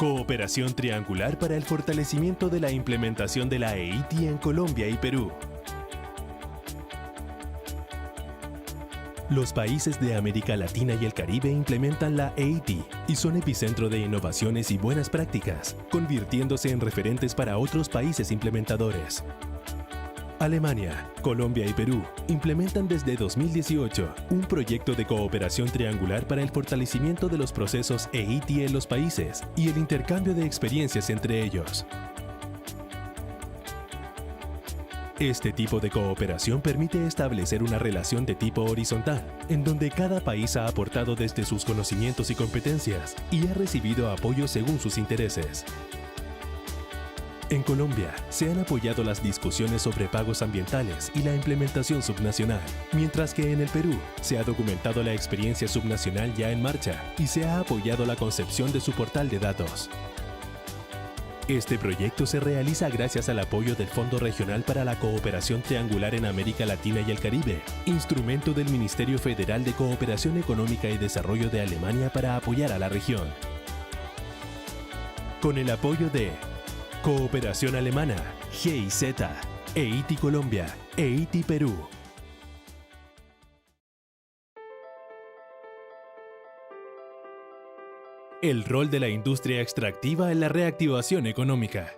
Cooperación triangular para el fortalecimiento de la implementación de la EITI en Colombia y Perú. Los países de América Latina y el Caribe implementan la EITI y son epicentro de innovaciones y buenas prácticas, convirtiéndose en referentes para otros países implementadores. Alemania, Colombia y Perú implementan desde 2018 un proyecto de cooperación triangular para el fortalecimiento de los procesos EITI en los países y el intercambio de experiencias entre ellos. Este tipo de cooperación permite establecer una relación de tipo horizontal, en donde cada país ha aportado desde sus conocimientos y competencias y ha recibido apoyo según sus intereses. En Colombia, se han apoyado las discusiones sobre pagos ambientales y la implementación subnacional, mientras que en el Perú se ha documentado la experiencia subnacional ya en marcha y se ha apoyado la concepción de su portal de datos. Este proyecto se realiza gracias al apoyo del Fondo Regional para la Cooperación Triangular en América Latina y el Caribe, instrumento del Ministerio Federal de Cooperación Económica y Desarrollo de Alemania para apoyar a la región. Con el apoyo de Cooperación Alemana, GIZ, EITI Colombia, EITI Perú. El rol de la industria extractiva en la reactivación económica.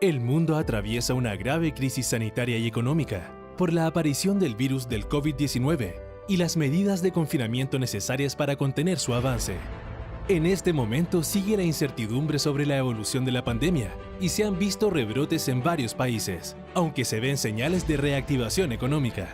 El mundo atraviesa una grave crisis sanitaria y económica por la aparición del virus del COVID-19 y las medidas de confinamiento necesarias para contener su avance. En este momento sigue la incertidumbre sobre la evolución de la pandemia y se han visto rebrotes en varios países, aunque se ven señales de reactivación económica.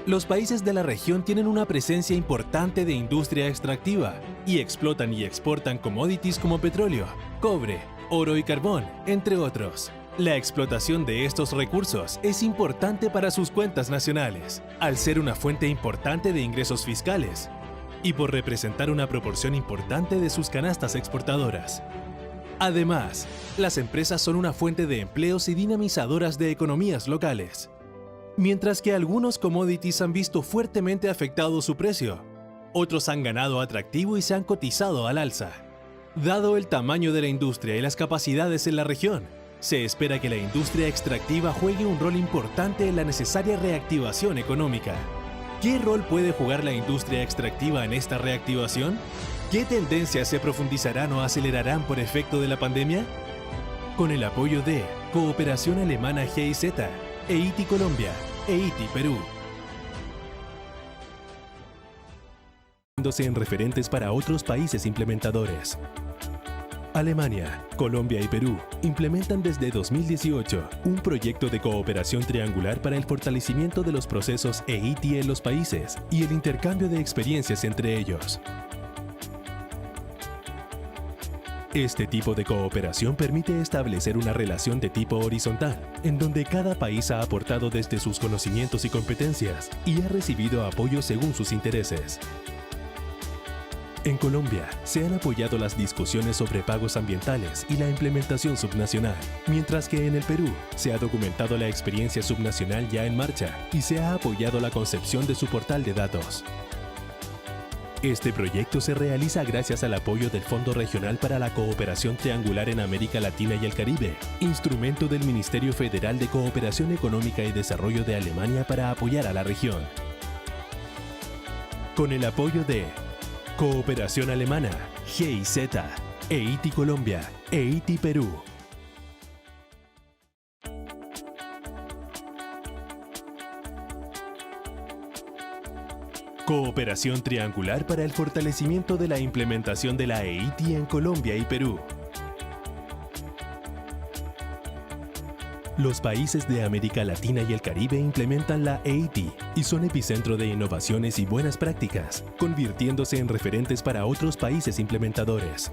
Los países de la región tienen una presencia importante de industria extractiva y explotan y exportan commodities como petróleo, cobre, oro y carbón, entre otros. La explotación de estos recursos es importante para sus cuentas nacionales, al ser una fuente importante de ingresos fiscales y por representar una proporción importante de sus canastas exportadoras. Además, las empresas son una fuente de empleos y dinamizadoras de economías locales. Mientras que algunos commodities han visto fuertemente afectado su precio, otros han ganado atractivo y se han cotizado al alza. Dado el tamaño de la industria y las capacidades en la región, se espera que la industria extractiva juegue un rol importante en la necesaria reactivación económica. ¿Qué rol puede jugar la industria extractiva en esta reactivación? ¿Qué tendencias se profundizarán o acelerarán por efecto de la pandemia? Con el apoyo de Cooperación Alemana GIZ, EITI Colombia, EITI Perú. En referentes para otros países implementadores. Alemania, Colombia y Perú implementan desde 2018 un proyecto de cooperación triangular para el fortalecimiento de los procesos EITI en los países y el intercambio de experiencias entre ellos. Este tipo de cooperación permite establecer una relación de tipo horizontal, en donde cada país ha aportado desde sus conocimientos y competencias y ha recibido apoyo según sus intereses. En Colombia, se han apoyado las discusiones sobre pagos ambientales y la implementación subnacional, mientras que en el Perú se ha documentado la experiencia subnacional ya en marcha y se ha apoyado la concepción de su portal de datos. Este proyecto se realiza gracias al apoyo del Fondo Regional para la Cooperación Triangular en América Latina y el Caribe, instrumento del Ministerio Federal de Cooperación Económica y Desarrollo de Alemania para apoyar a la región. Con el apoyo de Cooperación Alemana, GIZ, EITI Colombia, EITI Perú. Cooperación triangular para el fortalecimiento de la implementación de la EITI en Colombia y Perú. Los países de América Latina y el Caribe implementan la EITI y son epicentro de innovaciones y buenas prácticas, convirtiéndose en referentes para otros países implementadores.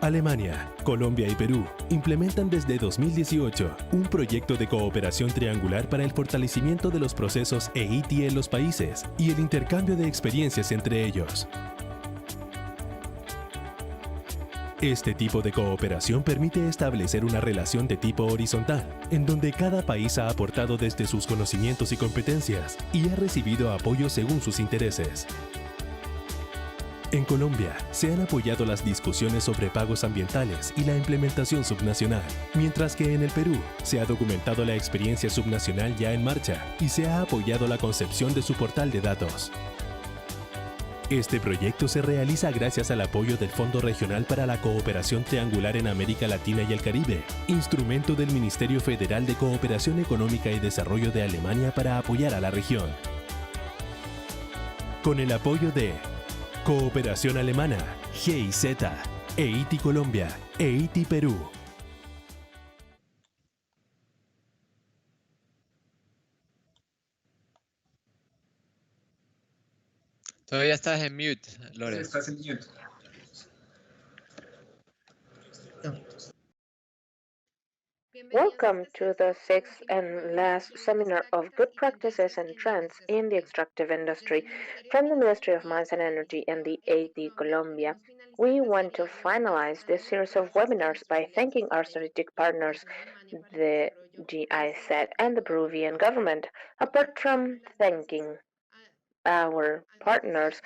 Alemania, Colombia y Perú implementan desde 2018 un proyecto de cooperación triangular para el fortalecimiento de los procesos EITI en los países y el intercambio de experiencias entre ellos. Este tipo de cooperación permite establecer una relación de tipo horizontal, en donde cada país ha aportado desde sus conocimientos y competencias y ha recibido apoyo según sus intereses. En Colombia, se han apoyado las discusiones sobre pagos ambientales y la implementación subnacional, mientras que en el Perú se ha documentado la experiencia subnacional ya en marcha y se ha apoyado la concepción de su portal de datos. Este proyecto se realiza gracias al apoyo del Fondo Regional para la Cooperación Triangular en América Latina y el Caribe, instrumento del Ministerio Federal de Cooperación Económica y Desarrollo de Alemania para apoyar a la región. Con el apoyo de Cooperación Alemana, GIZ, EITI Colombia, EITI Perú. Todavía estás en mute, Lore. Sí, estás en mute. Welcome to the sixth and last seminar of Good Practices and Trends in the Extractive Industry from the Ministry of Mines and Energy and the AD Colombia. We want to finalize this series of webinars by thanking our strategic partners, the GIZ and the Peruvian government. Apart from thanking our partners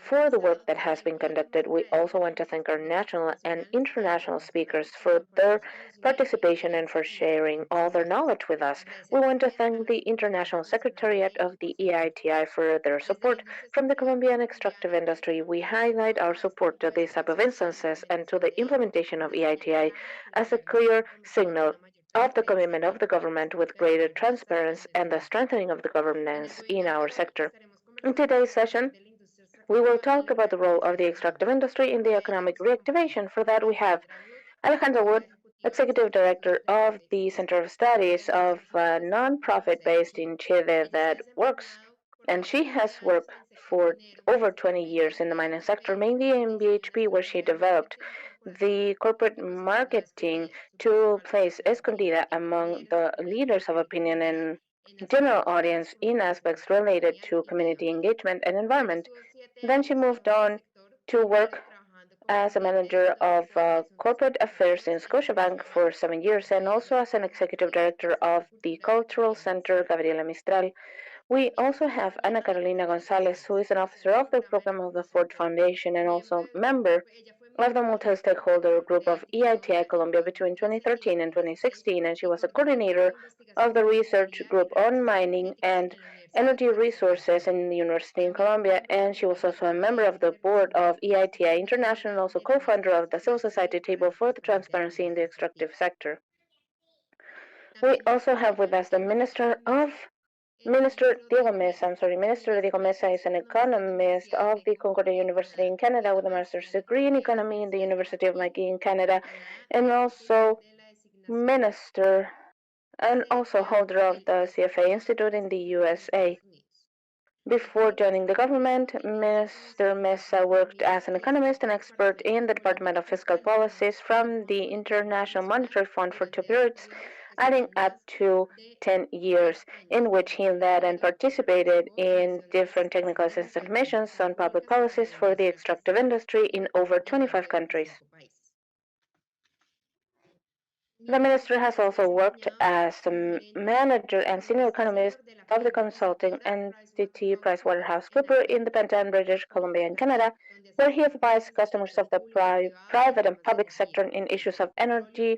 for the work that has been conducted, we also want to thank our national and international speakers for their participation and for sharing all their knowledge with us. We want to thank the International Secretariat of the EITI for their support. From the Colombian extractive industry, we highlight our support to these type of instances and to the implementation of EITI as a clear signal of the commitment of the government with greater transparency and the strengthening of the governance in our sector. In today's session, we will talk about the role of the extractive industry in the economic reactivation. For that, we have Alejandra Wood, Executive Director of the Center of Studies of a nonprofit based in Chile that works, and she has worked for over 20 years in the mining sector, mainly in BHP, where she developed the corporate marketing to place Escondida among the leaders of opinion and general audience in aspects related to community engagement and environment. Then she moved on to work as a manager of corporate affairs in Scotiabank for 7 years and also as an executive director of the Cultural Center Gabriela Mistral. We also have Ana Carolina Gonzalez, who is an officer of the program of the Ford Foundation and also member of the multi-stakeholder group of EITI Colombia between 2013 and 2016, and she was a coordinator of the research group on mining and energy resources in the University in Colombia, and she was also a member of the board of EITI International and also co-founder of the Civil Society Table for the Transparency in the Extractive Sector. We also have with us the Minister Diego Mesa is an economist of the Concordia University in Canada with a master's degree in economy in the University of McGill in Canada, and also minister and also holder of the CFA Institute in the USA. Before joining the government, Mr. Mesa worked as an economist and expert in the Department of Fiscal Policies from the International Monetary Fund for 2 periods, adding up to 10 years, in which he led and participated in different technical assistance missions on public policies for the extractive industry in over 25 countries. The minister has also worked as a manager and senior economist of the consulting entity PricewaterhouseCoopers in the Penton, British Columbia, and Canada, where he advised customers of the private and public sector in issues of energy,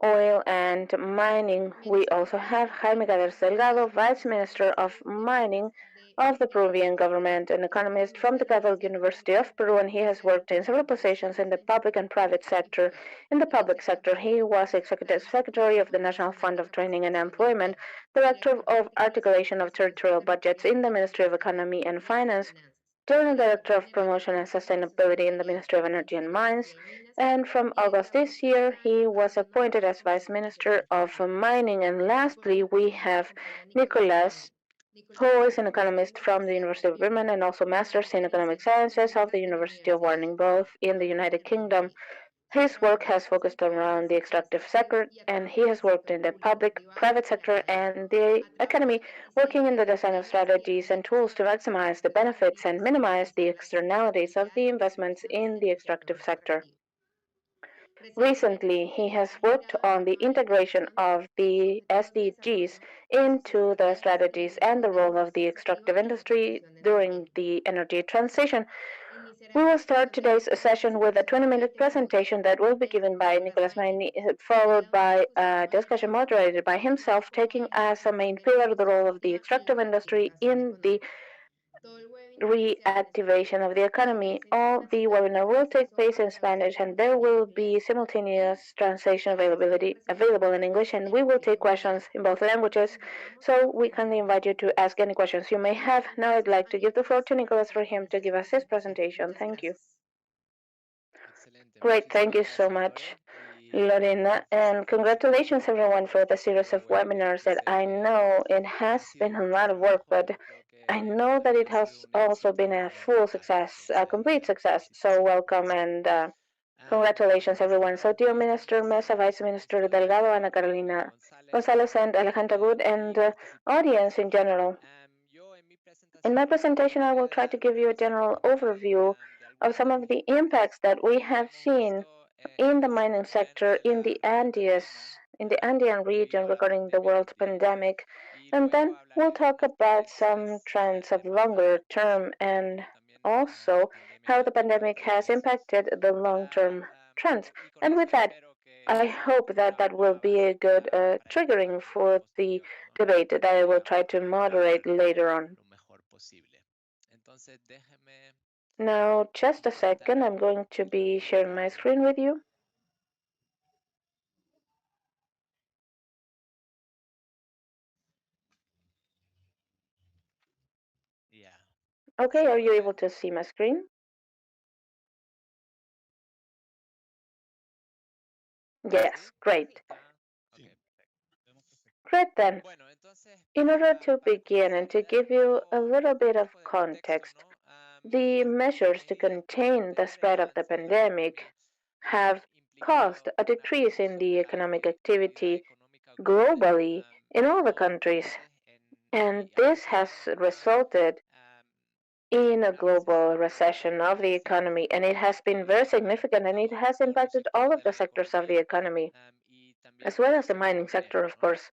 oil, and mining. We also have Jaime Gallardo Delgado, Vice Minister of Mining of the Peruvian government, an economist from the Catholic University of Peru, and he has worked in several positions in the public and private sector. In the public sector, he was Executive Secretary of the National Fund of Training and Employment, Director of Articulation of Territorial Budgets in the Ministry of Economy and Finance, General Director of Promotion and Sustainability in the Ministry of Energy and Mines, and from August this year, he was appointed as Vice Minister of Mining. And lastly, we have Nicolas, who is an economist from the University of Birmingham and also Masters in Economic Sciences of the University of Warning, both in the United Kingdom. His work has focused around the extractive sector, and he has worked in the public, private sector, and the academy, working in the design of strategies and tools to maximize the benefits and minimize the externalities of the investments in the extractive sector. Recently, he has worked on the integration of the SDGs into the strategies and the role of the extractive industry during the energy transition. We will start today's session with a 20-minute presentation that will be given by Nicolas Maini, followed by a discussion moderated by himself, taking as a main pillar the role of the extractive industry in the reactivation of the economy. All the webinar will take place in Spanish, and there will be simultaneous translation available in English, and we will take questions in both languages. So we kindly invite you to ask any questions you may have. Now I'd like to give the floor to Nicolas for him to give us his presentation. Thank you. Great, thank you so much, Lorena, and congratulations everyone for the series of webinars that I know it has been a lot of work, but I know that it has also been a full success, a complete success. So welcome and congratulations everyone. So dear Minister Mesa, Vice Minister Delgado, Ana Carolina Gonzalez, and Alejandra Good, and audience in general. In my presentation, I will try to give you a general overview of some of the impacts that we have seen in the mining sector in the Andean region regarding the world pandemic, and then we'll talk about some trends of longer term and also how the pandemic has impacted the long-term trends. And with that, I hope that that will be a good triggering for the debate that I will try to moderate later on. Now, just a second, I'm going to be sharing my screen with you. Okay, are you able to see my screen? Yes, great. Great then. In order to begin and to give you a little bit of context, the measures to contain the spread of the pandemic have caused a decrease in the economic activity globally in all the countries, and this has resulted in a global recession of the economy, and it has been very significant, and it has impacted all of the sectors of the economy, as well as the mining sector, of course.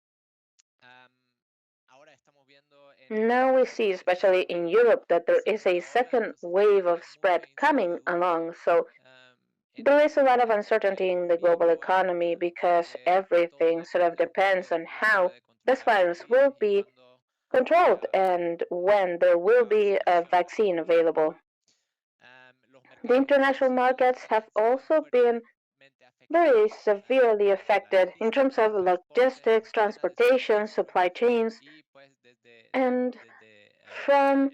Now we see, especially in Europe, that there is a second wave of spread coming along. So there is a lot of uncertainty in the global economy because everything sort of depends on how this virus will be controlled and when there will be a vaccine available. The international markets have also been very severely affected in terms of logistics, transportation, supply chains, and from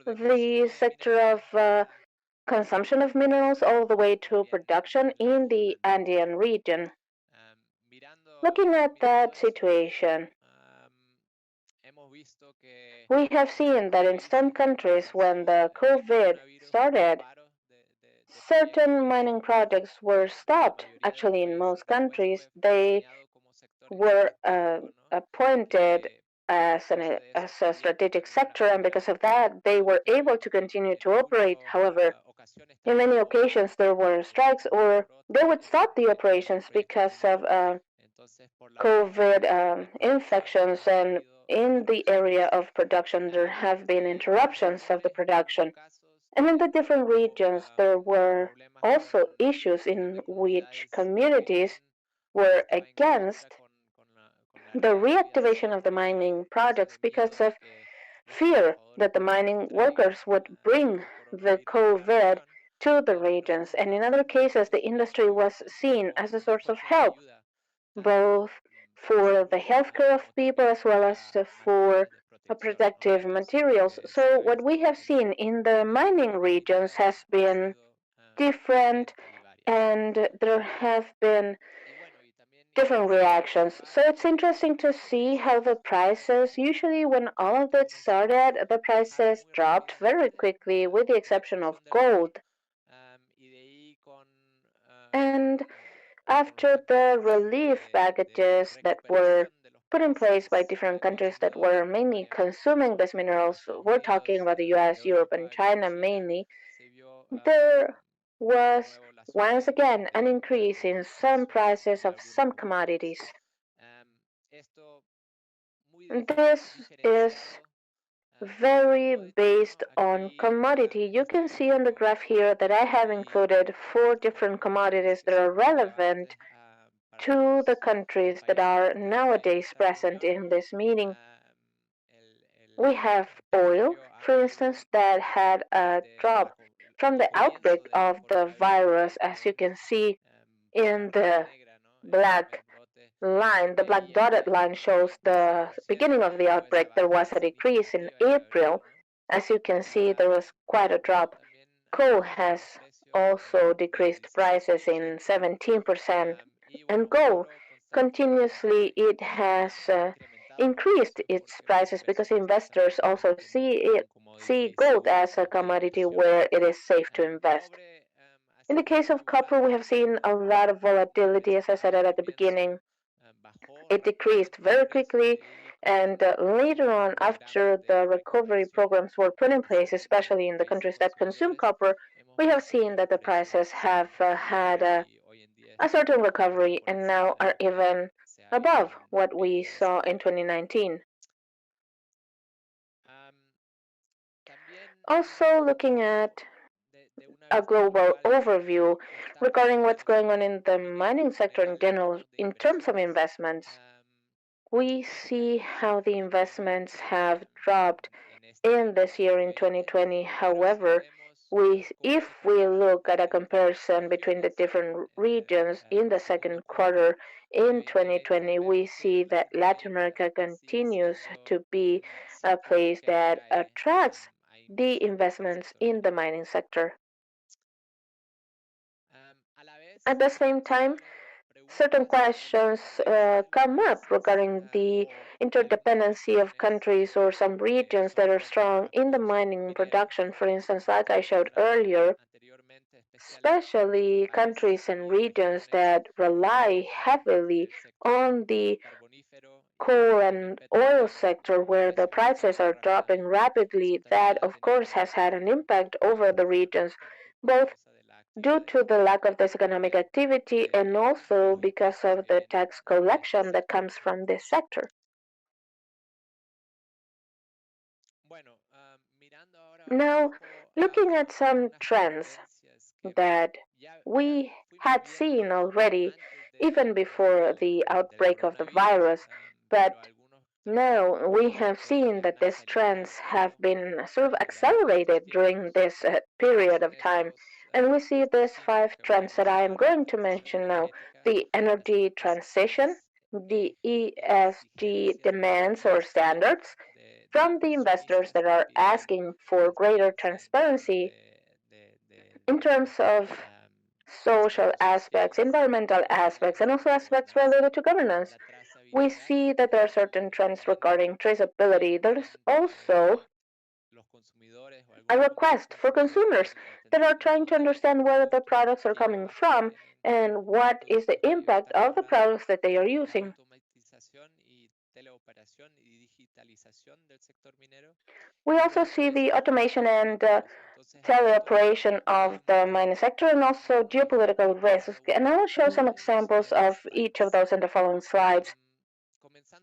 the sector of consumption of minerals all the way to production in the Andean region. Looking at that situation, we have seen that in some countries when the COVID started, certain mining projects were stopped. Actually, in most countries, they were appointed as a strategic sector, and because of that, they were able to continue to operate. However, in many occasions, there were strikes, or they would stop the operations because of COVID infections, and in the area of production, there have been interruptions of the production. And in the different regions, there were also issues in which communities were against the reactivation of the mining projects because of fear that the mining workers would bring the COVID to the regions. And in other cases, the industry was seen as a source of help, both for the healthcare of people as well as for protective materials. So what we have seen in the mining regions has been different, and there have been different reactions. So it's interesting to see how the prices, usually when all of this started, the prices dropped very quickly with the exception of gold. And after the relief packages that were put in place by different countries that were mainly consuming these minerals, we're talking about the US, Europe, and China mainly, there was once again an increase in some prices of some commodities. This is very based on commodity. You can see on the graph here that I have included 4 different commodities that are relevant to the countries that are nowadays present in this meeting. We have oil, for instance, that had a drop from the outbreak of the virus, as you can see in the black line. The black dotted line shows the beginning of the outbreak. There was a decrease in April. As you can see, there was quite a drop. Coal has also decreased prices in 17%, and gold continuously it has increased its prices because investors also see gold as a commodity where it is safe to invest. In the case of copper, we have seen a lot of volatility, as I said at the beginning. It decreased very quickly, and later on, after the recovery programs were put in place, especially in the countries that consume copper, we have seen that the prices have had a certain recovery and now are even above what we saw in 2019. Also, looking at a global overview regarding what's going on in the mining sector in general in terms of investments, we see how the investments have dropped in this year in 2020. However, if we look at a comparison between the different regions in the second quarter in 2020, we see that Latin America continues to be a place that attracts the investments in the mining sector. At the same time, certain questions come up regarding the interdependency of countries or some regions that are strong in the mining production. For instance, like I showed earlier, especially countries and regions that rely heavily on the coal and oil sector where the prices are dropping rapidly. That, of course, has had an impact over the regions, both due to the lack of this economic activity and also because of the tax collection that comes from this sector. Now, looking at some trends that we had seen already even before the outbreak of the virus, but now we have seen that these trends have been sort of accelerated during this period of time. And we see these 5 trends that I am going to mention now: the energy transition, the ESG demands or standards from the investors that are asking for greater transparency in terms of social aspects, environmental aspects, and also aspects related to governance. We see that there are certain trends regarding traceability. There's also a request for consumers that are trying to understand where the products are coming from and what is the impact of the products that they are using. We also see the automation and teleoperation of the mining sector and also geopolitical risks. And I will show some examples of each of those in the following slides.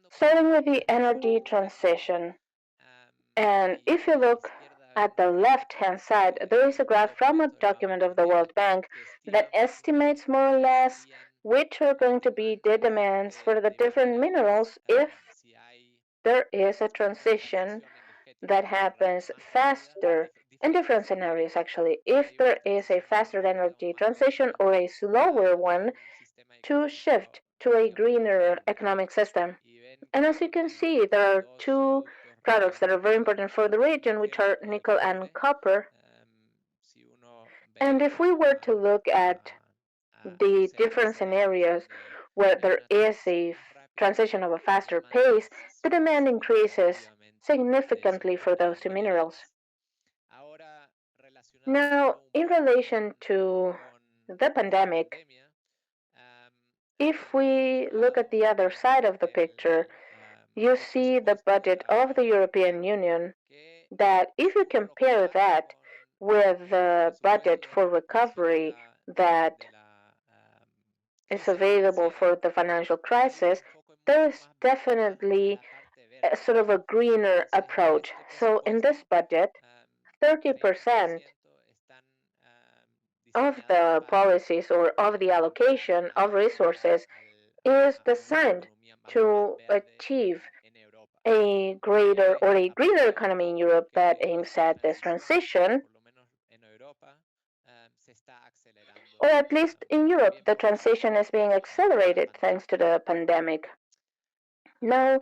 Starting with the energy transition. And if you look at the left-hand side, there is a graph from a document of the World Bank that estimates more or less which are going to be the demands for the different minerals if there is a transition that happens faster in different scenarios actually. If there is a faster energy transition or a slower one to shift to a greener economic system. And as you can see, there are 2 products that are very important for the region, which are nickel and copper. And if we were to look at the different scenarios where there is a transition of a faster pace, the demand increases significantly for those 2 minerals. Now, in relation to the pandemic, if we look at the other side of the picture, you see the budget of the European Union that if you compare that with the budget for recovery that is available for the financial crisis, there is definitely sort of a greener approach. So in this budget, 30% of the policies or of the allocation of resources is designed to achieve a greater or a greener economy in Europe that aims at this transition, or at least in Europe, the transition is being accelerated thanks to the pandemic. Now,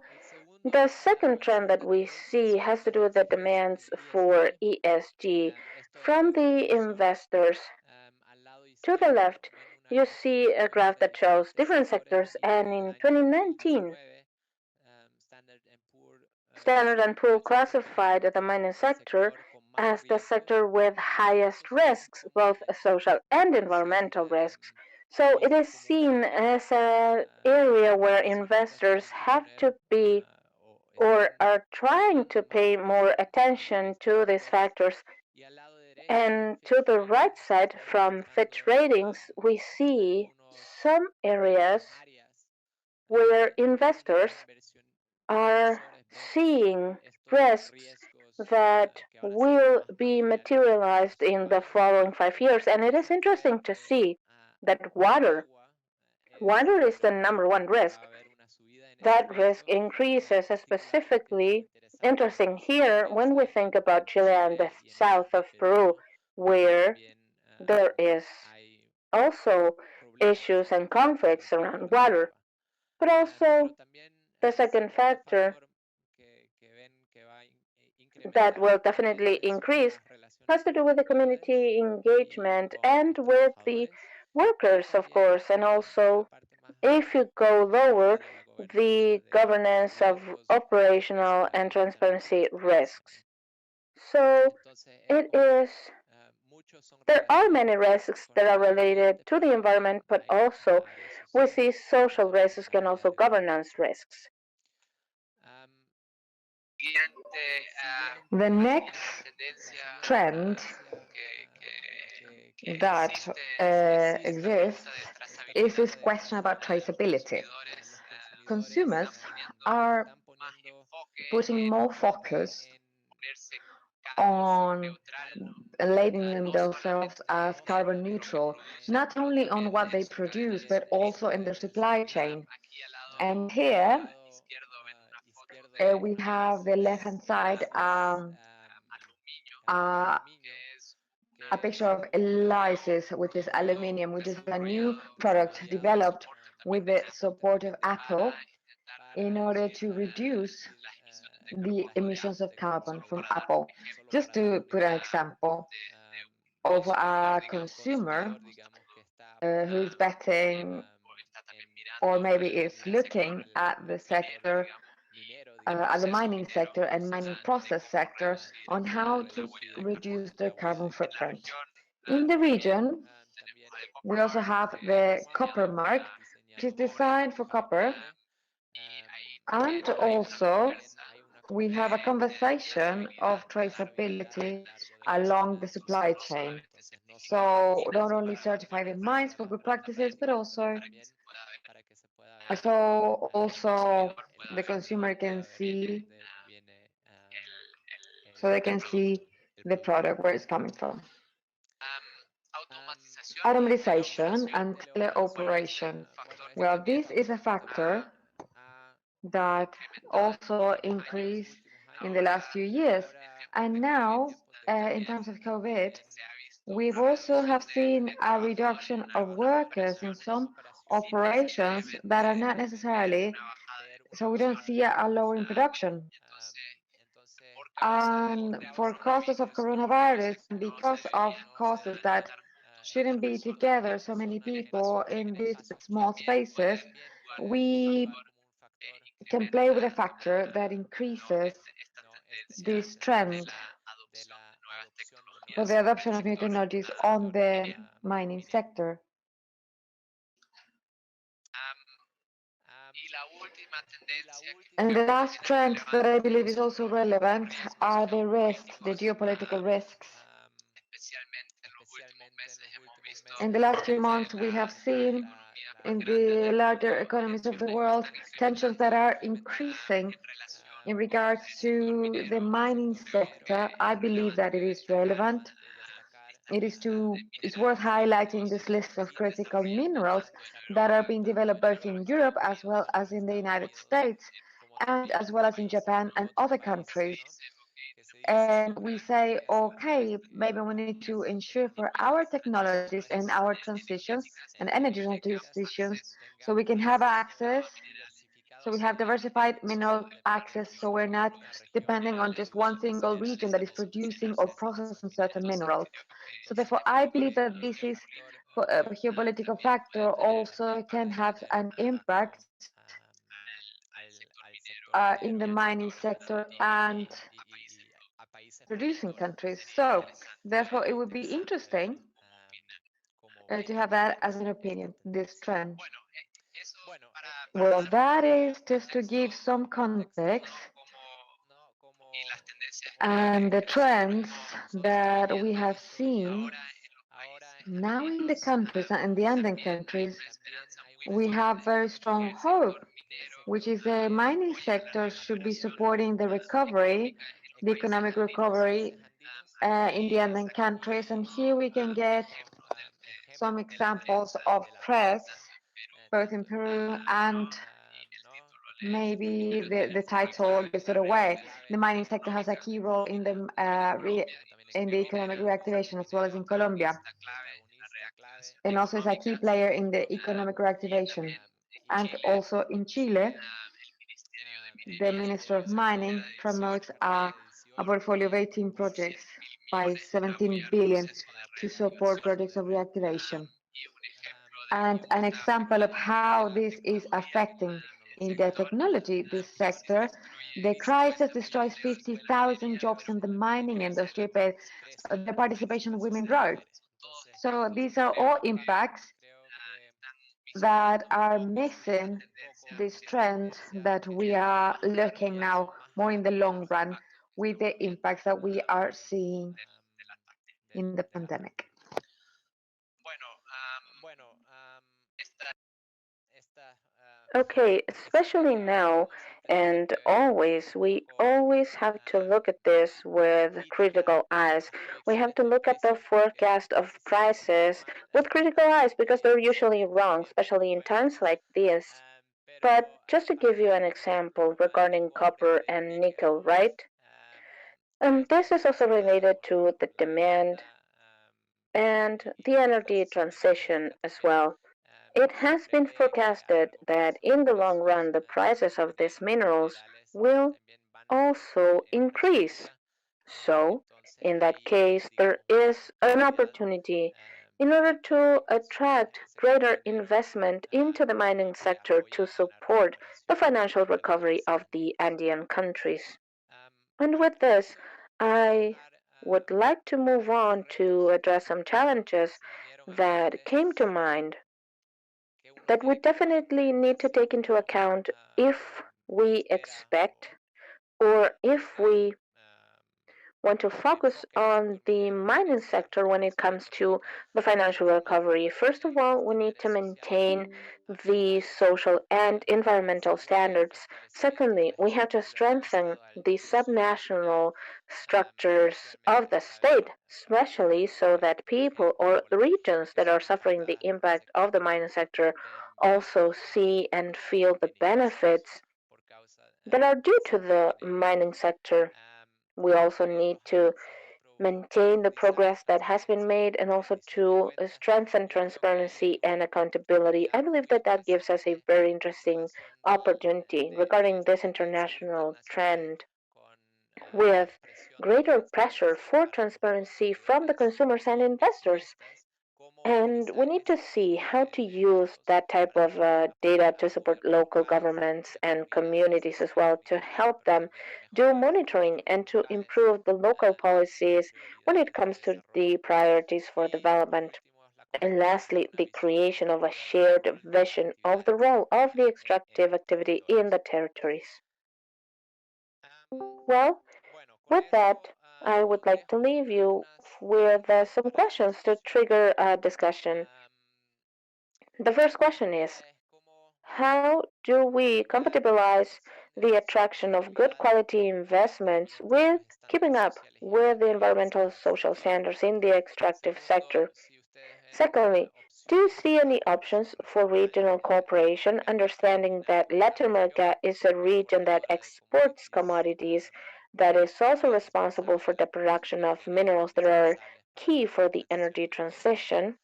the second trend that we see has to do with the demands for ESG from the investors. To the left, you see a graph that shows different sectors, and in 2019, Standard & Poor's classified the mining sector as the sector with highest risks, both social and environmental risks. So it is seen as an area where investors have to be or are trying to pay more attention to these factors. And to the right side from Fitch Ratings, we see some areas where investors are seeing risks that will be materialized in the following 5 years. And it is interesting to see that water is the number one risk. That risk increases specifically. Interesting here when we think about Chile and the south of Peru, where there is also issues and conflicts around water. But also, the second factor that will definitely increase has to do with the community engagement and with the workers, of course, and also if you go lower, the governance of operational and transparency risks. So it is, there are many risks that are related to the environment, but also we see social risks and also governance risks. The next trend that exists is this question about traceability. Consumers are putting more focus on labeling themselves as carbon neutral, not only on what they produce, but also in their supply chain. And here we have the left-hand side uh, a picture of ELYSIS, which is aluminium, which is a new product developed with the support of Apple in order to reduce the emissions of carbon from Apple. Just to put an example of a consumer who is betting or maybe is looking at the sector, at the mining sector and mining process sector on how to reduce their carbon footprint. In the region, we also have the copper mark, which is designed for copper, and also we have a conversation of traceability along the supply chain. So not only certify the mines for good practices, but also the consumer can see, so they can see the product where it's coming from. Automatization and teleoperation. Well, this is a factor that also increased in the last few years. And now, in terms of COVID, we've also have seen a reduction of workers in some operations that are not necessarily, so we don't see a lower in production. And for causes of coronavirus, because of causes that shouldn't be together, so many people in these small spaces, we can play with a factor that increases this trend for the adoption of new technologies on the mining sector. And the last trend that I believe is also relevant are the risks, the geopolitical risks. In the last few months, we have seen in the larger economies of the world tensions that are increasing In regards to the mining sector, I believe that it is relevant. It's worth highlighting this list of critical minerals that are being developed both in Europe as well as in the United States and as well as in Japan and other countries. And we say, okay, maybe we need to ensure for our technologies and our transitions and energy transitions so we can have access, so we have diversified mineral access, so we're not depending on just one single region that is producing or processing certain minerals. So therefore, I believe that this is a geopolitical factor also can have an impact in the mining sector and producing countries. So therefore, it would be interesting to have that as an opinion, this trend. Well, that is just to give some context and the trends that we have seen now in the countries and in the Andean countries. We have very strong hope, which is the mining sector should be supporting the recovery, the economic recovery in the Andean countries. And here we can get some examples of threats, both in Peru and maybe the title gives it away. The mining sector has a key role in the economic reactivation as well as in Colombia, and also is a key player in the economic reactivation. And also in Chile, the Minister of Mining promotes a portfolio of 18 projects by 17 billion to support projects of reactivation. And an example of how this is affecting in the technology, this sector, the crisis destroys 50,000 jobs in the mining industry, but the participation of women growth. So these are all impacts that are missing this trend that we are looking now more in the long run with the impacts that we are seeing in the pandemic. Okay, especially now and always, we always have to look at this with critical eyes. We have to look at the forecast of prices with critical eyes because they're usually wrong, especially in times like this. But just to give you an example regarding copper and nickel, right? This is also related to the demand and the energy transition as well. It has been forecasted that in the long run, the prices of these minerals will also increase. So, in that case, there is an opportunity in order to attract greater investment into the mining sector to support the financial recovery of the Andean countries. And with this, I would like to move on to address some challenges that came to mind that we definitely need to take into account if we expect or if we want to focus on the mining sector when it comes to the financial recovery. First of all, we need to maintain the social and environmental standards. Secondly, we have to strengthen the subnational structures of the state, especially so that people or regions that are suffering the impact of the mining sector also see and feel the benefits that are due to the mining sector. We also need to maintain the progress that has been made and also to strengthen transparency and accountability. I believe that that gives us a very interesting opportunity regarding this international trend with greater pressure for transparency from the consumers and investors. And we need to see how to use that type of data to support local governments and communities as well to help them do monitoring and to improve the local policies when it comes to the priorities for development. And lastly, the creation of a shared vision of the role of the extractive activity in the territories. Well, with that, I would like to leave you with some questions to trigger a discussion. The first question is, how do we compatibilize the attraction of good quality investments with keeping up with the environmental social standards in the extractive sector? Secondly, do you see any options for regional cooperation, understanding that Latin America is a region that exports commodities, that is also responsible for the production of minerals that are key for the energy transition?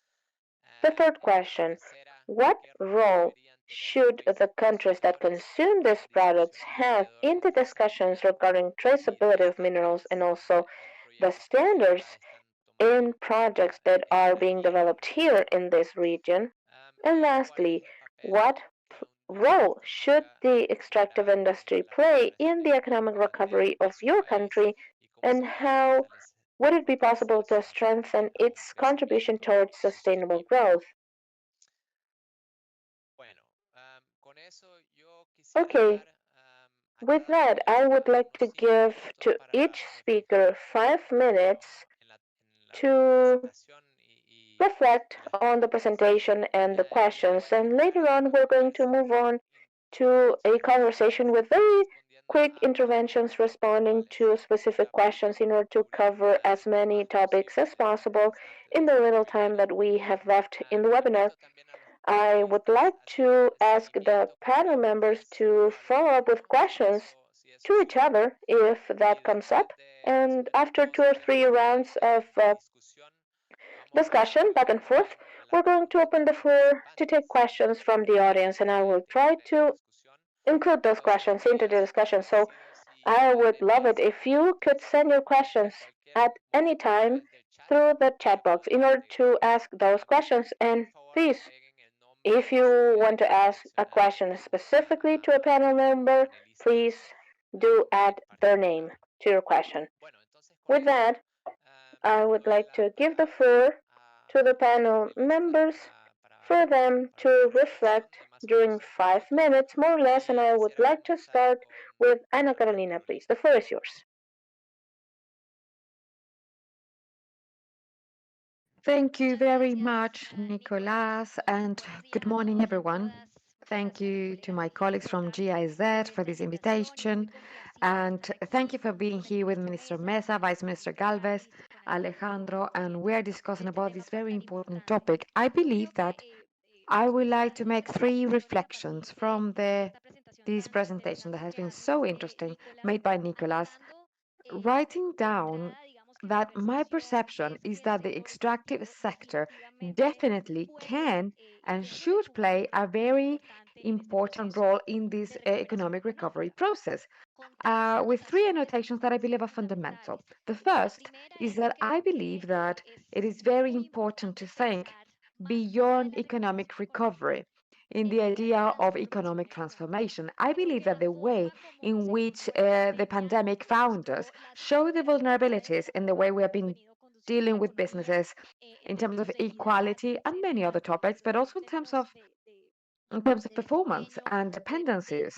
The third question, what role should the countries that consume these products have in the discussions regarding traceability of minerals and also the standards in projects that are being developed here in this region? And lastly, what role should the extractive industry play in the economic recovery of your country, and how would it be possible to strengthen its contribution towards sustainable growth? Okay, with that, I would like to give to each speaker 5 minutes to reflect on the presentation and the questions. And later on, we're going to move on to a conversation with very quick interventions responding to specific questions in order to cover as many topics as possible in the little time that we have left in the webinar. I would like to ask the panel members to follow up with questions to each other if that comes up. And after 2 or 3 rounds of discussion back and forth, we're going to open the floor to take questions from the audience, and I will try to include those questions into the discussion. So I would love it if you could send your questions at any time through the chat box in order to ask those questions. And please, if you want to ask a question specifically to a panel member, please do add their name to your question. With that, I would like to give the floor to the panel members for them to reflect during 5 minutes, more or less, and I would like to start with Ana Carolina, please. The floor is yours. Thank you very much, Nicolas, and good morning, everyone. Thank you to my colleagues from GIZ for this invitation, and thank you for being here with Minister Mesa, Vice Minister Galvez, Alejandro, and we are discussing about this very important topic. I believe that I would like to make three reflections from this presentation that has been so interesting, made by Nicolas, writing down that my perception is that the extractive sector definitely can and should play a very important role in this economic recovery process, with three annotations that I believe are fundamental. The first is that I believe that it is very important to think beyond economic recovery in the idea of economic transformation. I believe that the way in which the pandemic found us show the vulnerabilities in the way we have been dealing with businesses in terms of equality and many other topics, but also in terms of performance and dependencies,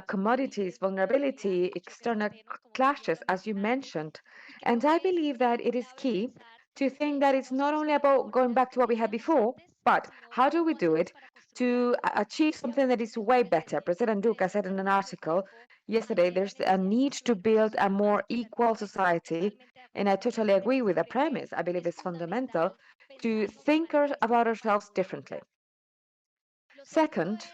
commodities, vulnerability, external clashes, as you mentioned. And I believe that it is key to think that it's not only about going back to what we had before, but how do we do it to achieve something that is way better? President Duque said in an article yesterday there's a need to build a more equal society. And I totally agree with the premise. I believe it's fundamental to think about ourselves differently. Second,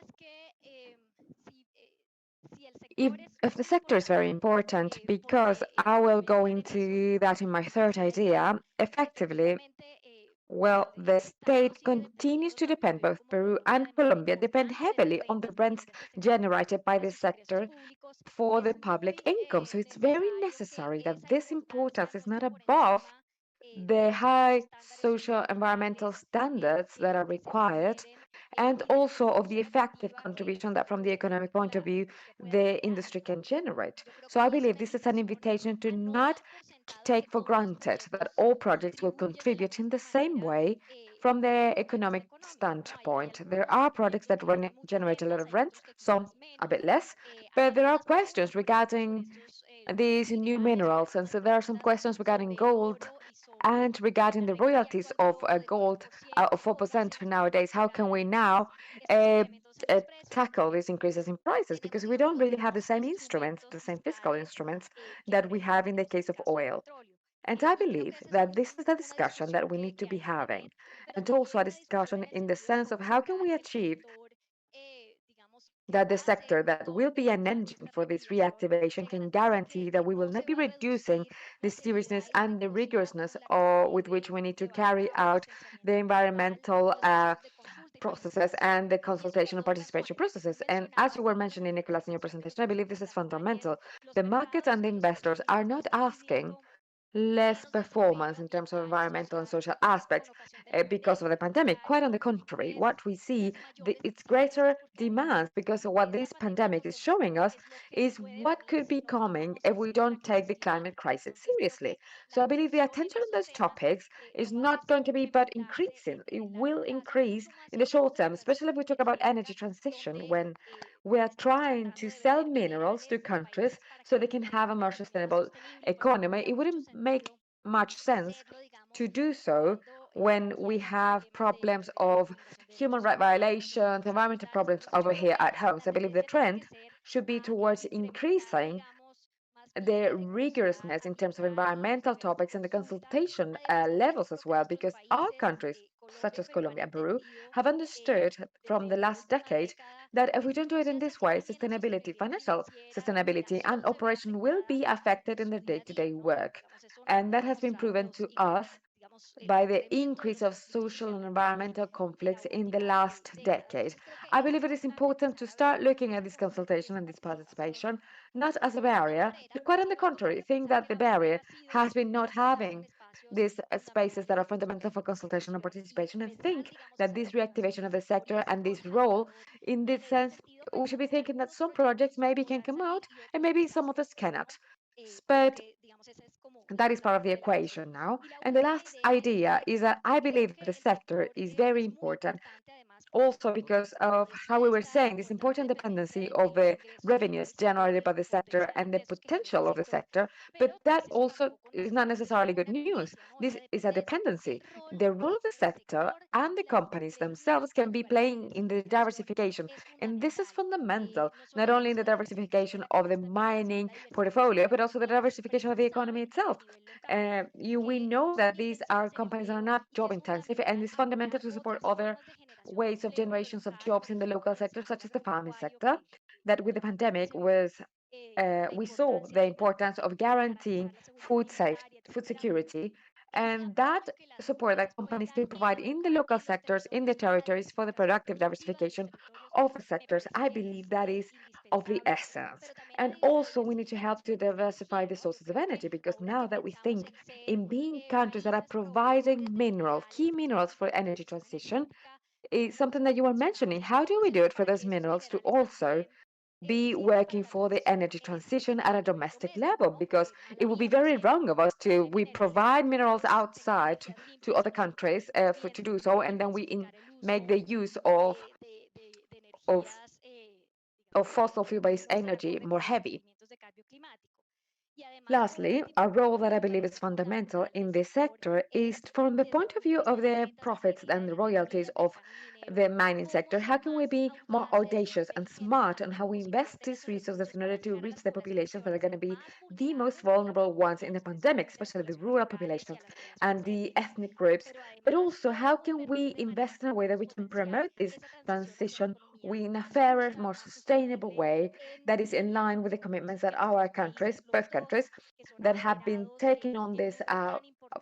if the sector is very important, because I will go into that in my third idea, effectively, well, the state continues to depend, both Peru and Colombia depend heavily on the rents generated by the sector for the public income. So it's very necessary that this importance is not above the high social environmental standards that are required, and also of the effective contribution that from the economic point of view the industry can generate. So I believe this is an invitation to not take for granted that all projects will contribute in the same way from the economic standpoint. There are projects that generate a lot of rents, some a bit less, but there are questions regarding these new minerals. And so there are some questions regarding gold and regarding the royalties of gold of 4% nowadays. How can we now tackle these increases in prices because we don't really have the same instruments, the same fiscal instruments that we have in the case of oil. And I believe that this is the discussion that we need to be having, and also a discussion in the sense of how can we achieve that the sector that will be an engine for this reactivation can guarantee that we will not be reducing the seriousness and the rigorousness with which we need to carry out the environmental processes and the consultation and participation processes. And as you were mentioning, Nicolas, in your presentation, I believe this is fundamental. The markets and the investors are not asking less performance in terms of environmental and social aspects because of the pandemic. Quite on the contrary, what we see, it's greater demands because of what this pandemic is showing us is what could be coming if we don't take the climate crisis seriously. So I believe the attention on those topics is not going to be but increasing. It will increase in the short term, especially if we talk about energy transition when we are trying to sell minerals to countries so they can have a more sustainable economy. It wouldn't make much sense to do so when we have problems of human rights violations, environmental problems over here at home. So I believe the trend should be towards increasing the rigorousness in terms of environmental topics and the consultation levels as well, because our countries, such as Colombia and Peru, have understood from the last decade that if we don't do it in this way, sustainability, financial sustainability, and operation will be affected in their day-to-day work. And that has been proven to us by the increase of social and environmental conflicts in the last decade. I believe it is important to start looking at this consultation and this participation not as a barrier, but quite on the contrary, think that the barrier has been not having these spaces that are fundamental for consultation and participation, and think that this reactivation of the sector and this role, in this sense, we should be thinking that some projects maybe can come out and maybe some others cannot. But that is part of the equation now. And the last idea is that I believe that the sector is very important also because of how we were saying this important dependency of the revenues generated by the sector and the potential of the sector, but that also is not necessarily good news. This is a dependency. The role of the sector and the companies themselves can be playing in the diversification, and this is fundamental, not only in the diversification of the mining portfolio, but also the diversification of the economy itself. We know that these are companies that are not job intensive, and it's fundamental to support other ways of generations of jobs in the local sector, such as the farming sector, that with the pandemic was we saw the importance of guaranteeing food security, and that support that companies can provide in the local sectors, in the territories for the productive diversification of the sectors. I believe that is of the essence. And also we need to help to diversify the sources of energy because now that we think in being countries that are providing minerals, key minerals for energy transition, is something that you were mentioning. How do we do it for those minerals to also be working for the energy transition at a domestic level? Because it would be very wrong of us to we provide minerals outside to other countries to do so, and then make the use of of fossil fuel-based energy more heavy. Lastly, a role that I believe is fundamental in this sector is from the point of view of the profits and the royalties of the mining sector. How can we be more audacious and smart on how we invest these resources in order to reach the populations that are going to be the most vulnerable ones in the pandemic, especially the rural populations and the ethnic groups? But also, how can we invest in a way that we can promote this transition in a fairer, more sustainable way that is in line with the commitments that our countries, both countries, that have been taking on this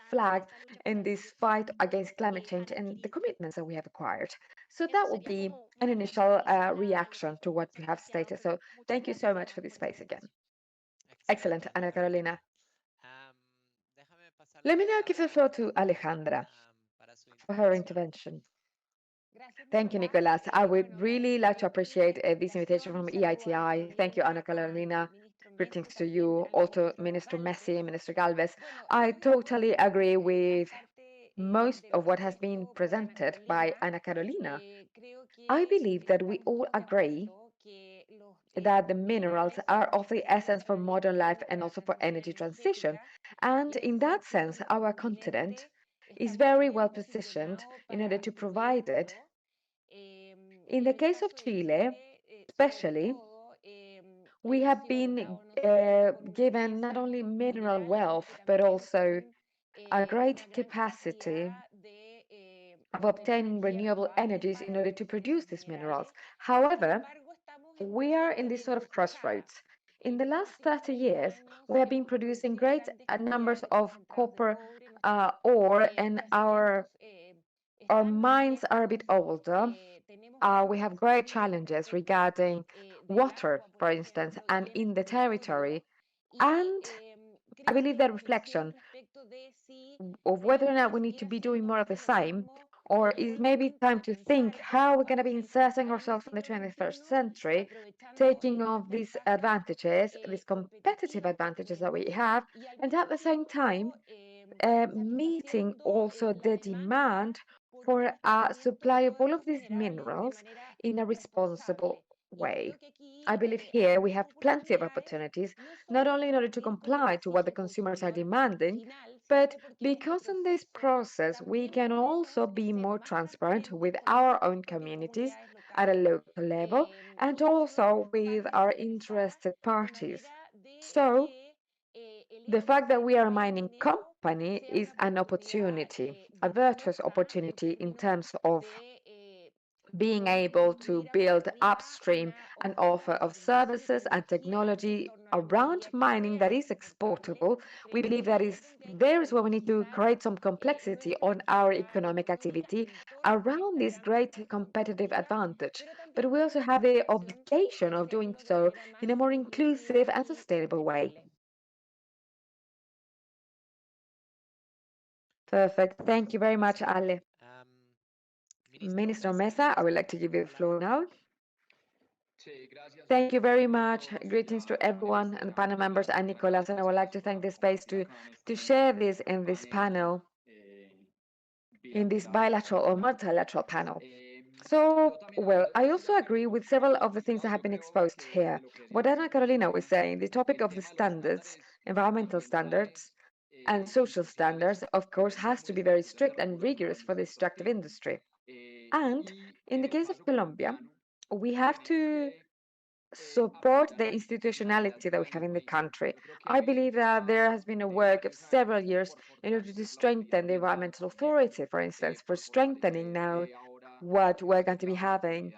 flag in this fight against climate change and the commitments that we have acquired. So that will be an initial reaction to what you have stated. So thank you so much for this space again. Excellent, Ana Carolina. Let me now give the floor to Alejandra for her intervention. Thank you, Nicolas. I would really like to appreciate this invitation from EITI. Thank you, Ana Carolina. Greetings to you, also Minister Messi, Minister Galvez. I totally agree with most of what has been presented by Ana Carolina. I believe that we all agree that the minerals are of the essence for modern life and also for energy transition. And in that sense, our continent is very well positioned in order to provide it In the case of Chile, especially, we have been given not only mineral wealth, but also a great capacity of obtaining renewable energies in order to produce these minerals. However, we are in this sort of crossroads. In the last 30 years, we have been producing great numbers of copper ore, and our mines are a bit older. We have great challenges regarding water, for instance, and in the territory. And I believe that reflection of whether or not we need to be doing more of the same, or is maybe time to think how we're going to be inserting ourselves in the 21st century, taking off these advantages, these competitive advantages that we have, and at the same time, meeting also the demand for a supply of all of these minerals in a responsible way. I believe here we have plenty of opportunities, not only in order to comply to what the consumers are demanding, but because in this process we can also be more transparent with our own communities at a local level and also with our interested parties. So, the fact that we are a mining company is an opportunity, a virtuous opportunity in terms of being able to build upstream an offer of services and technology around mining that is exportable. We believe that is there is where we need to create some complexity on our economic activity around this great competitive advantage. But we also have the obligation of doing so in a more inclusive and sustainable way. Perfect. Thank you very much, Ale. Minister Mesa, I would like to give you the floor now. Thank you very much. Greetings to everyone and the panel members and Nicolas, and I would like to thank the space to share this in this panel, in this bilateral or multilateral panel. So, well, I also agree with several of the things that have been exposed here. What Ana Carolina was saying, the topic of the standards, environmental standards, and social standards, of course, has to be very strict and rigorous for the extractive industry. And in the case of Colombia, we have to support the institutionality that we have in the country. I believe that there has been a work of several years in order to strengthen the environmental authority, for instance, for strengthening now what we're going to be having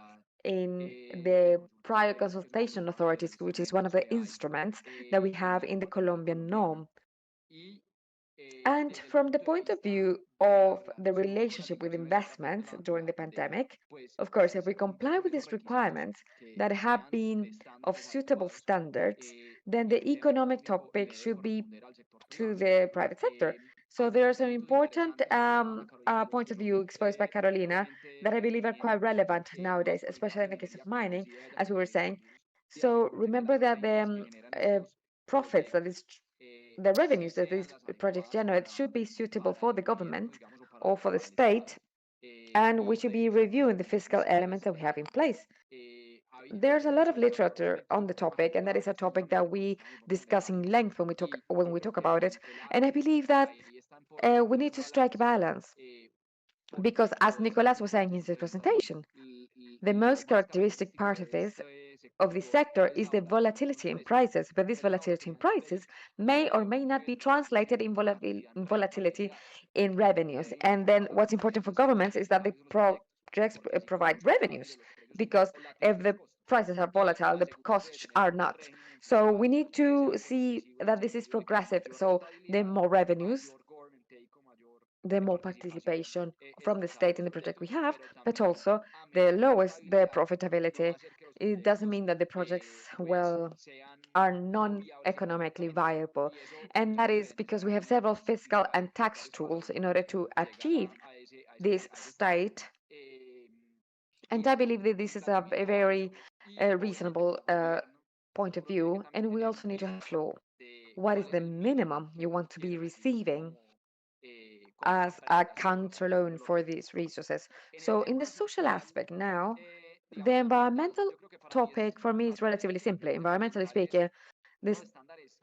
in the prior consultation authorities, which is one of the instruments that we have in the Colombian norm. And from the point of view of the relationship with investments during the pandemic, of course, if we comply with these requirements that have been of suitable standards, then the economic topic should be to the private sector. So there's an important point of view exposed by Carolina that I believe are quite relevant nowadays, especially in the case of mining, as we were saying. So remember that the profits that is the revenues that these projects generate should be suitable for the government or for the state, and we should be reviewing the fiscal elements that we have in place. There's a lot of literature on the topic, and that is a topic that we discuss in length when we talk about it. And I believe that we need to strike a balance because, as Nicolas was saying in his presentation, the most characteristic part of this sector is the volatility in prices, but this volatility in prices may or may not be translated in volatility in revenues. And then what's important for governments is that the projects provide revenues, because if the prices are volatile, the costs are not. So we need to see that this is progressive. So the more revenues, the more participation from the state in the project we have, but also the lowest the profitability. It doesn't mean that the projects, well, are non-economically viable. And that is because we have several fiscal and tax tools in order to achieve this state. And I believe that this is a very reasonable point of view. And we also need to have a floor. What is the minimum you want to be receiving as a counter loan for these resources? So in the social aspect now, the environmental topic for me is relatively simple. Environmentally speaking, there's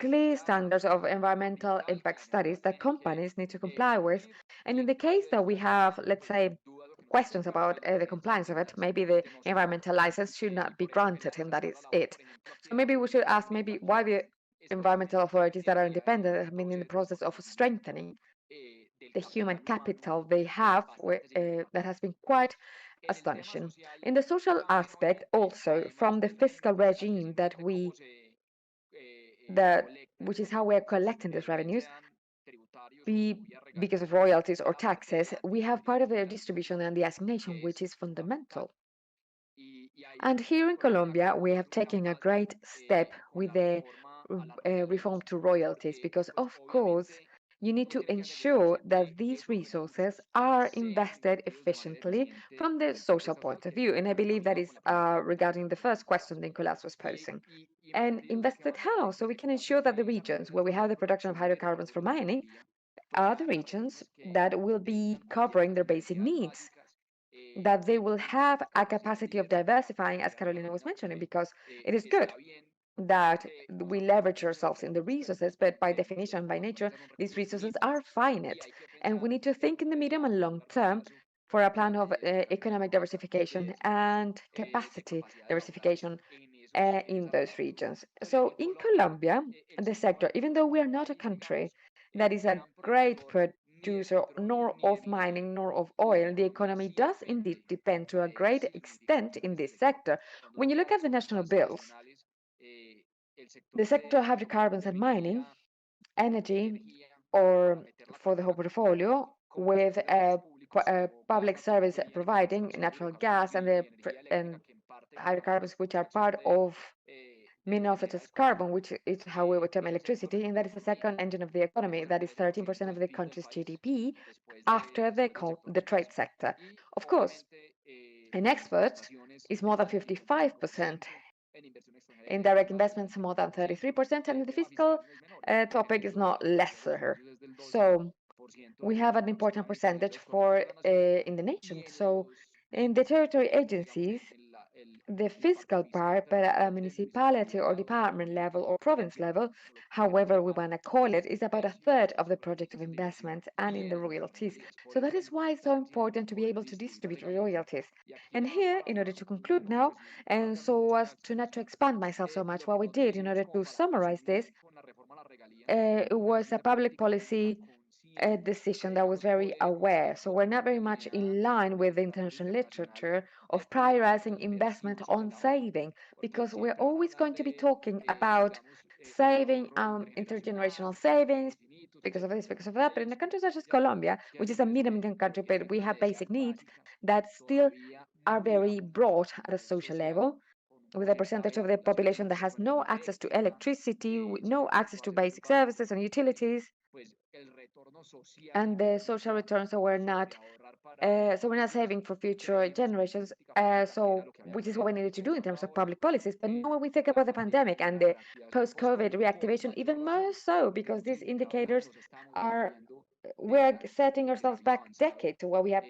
clear standards of environmental impact studies that companies need to comply with. And in the case that we have, let's say, questions about the compliance of it. Maybe the environmental license should not be granted, and that is it. So maybe we should ask maybe why the environmental authorities that are independent have been in the process of strengthening the human capital they have, that has been quite astonishing. In the social aspect, also from the fiscal regime that which is how we are collecting these revenues, we because of royalties or taxes, we have part of the distribution and the assignation, which is fundamental. And here in Colombia, we have taken a great step with the reform to royalties, because of course, you need to ensure that these resources are invested efficiently from the social point of view. And I believe that is regarding the first question Nicolas was posing. And invested how? So we can ensure that the regions where we have the production of hydrocarbons for mining are the regions that will be covering their basic needs, that they will have a capacity of diversifying, as Carolina was mentioning, because it is good that we leverage ourselves in the resources, but by definition, by nature, these resources are finite. And we need to think in the medium and long term for a plan of economic diversification and capacity diversification in those regions. So in Colombia, the sector, even though we are not a country that is a great producer nor of mining nor of oil, the economy does indeed depend to a great extent in this sector. When you look at the national bills, the sector of hydrocarbons and mining, energy, or for the whole portfolio, with a public service providing natural gas and hydrocarbons, which are part of minerals such as carbon, which is how we would term electricity, and that is the second engine of the economy. That is 13% of the country's GDP after the trade sector. Of course, in exports is more than 55%. In direct investments, more than 33%, and the fiscal topic is not lesser. So we have an important percentage for in the nation. So in the territory agencies, the fiscal part, but at a municipality or department level or province level, however we want to call it, is about a third of the project of investment and in the royalties. So that is why it's so important to be able to distribute royalties. And here, in order to conclude now, and so as to not to expand myself so much, what we did in order to summarize this, it was a public policy decision that was very aware. So we're not very much in line with the international literature of prioritizing investment on saving, because we're always going to be talking about saving, intergenerational savings, because of this, because of that. But in a country such as Colombia, which is a middle-income country, but we have basic needs that still are very broad at a social level, with a percentage of the population that has no access to electricity, no access to basic services and utilities, and the social returns so we're not saving for future generations. So which is what we needed to do in terms of public policies. But now when we think about the pandemic and the post-COVID reactivation, even more so, because these indicators are we're setting ourselves back decades to what we have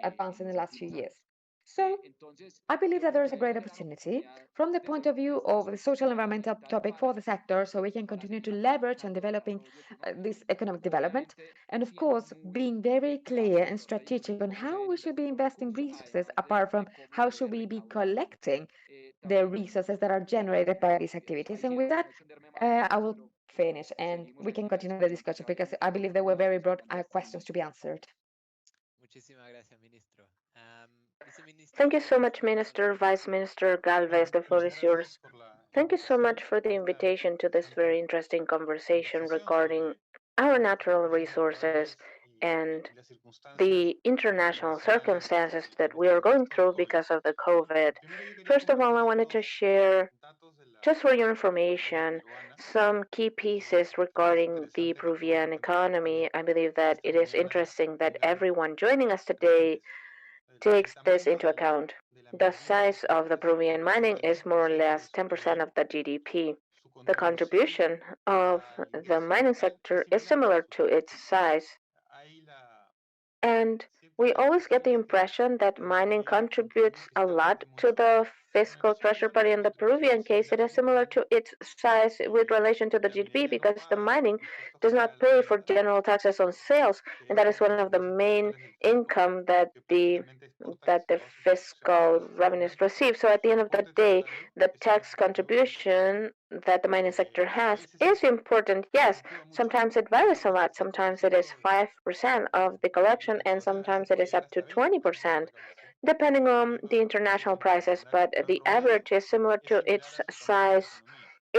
advanced in the last few years. So I believe that there is a great opportunity from the point of view of the social environmental topic for the sector, so we can continue to leverage and developing this economic development. And of course, being very clear and strategic on how we should be investing resources, apart from how should we be collecting the resources that are generated by these activities. And with that, I will finish and we can continue the discussion, because I believe there were very broad questions to be answered. Thank you so much, Minister, Vice Minister Galvez. The floor is yours. Thank you so much for the invitation to this very interesting conversation regarding our natural resources and the international circumstances that we are going through because of the COVID. First of all, I wanted to share, just for your information, some key pieces regarding the Peruvian economy. I believe that it is interesting that everyone joining us today takes this into account. The size of the Peruvian mining is more or less 10% of the GDP. The contribution of the mining sector is similar to its size. And we always get the impression that mining contributes a lot to the fiscal treasury party in the Peruvian case, it is similar to its size with relation to the GDP because the mining does not pay for general taxes on sales, and that is one of the main income that the fiscal revenues receive. So at the end of the day, the tax contribution that the mining sector has is important. Yes, sometimes it varies a lot. Sometimes it is 5% of the collection, and sometimes it is up to 20%, depending on the international prices. But the average is similar to its size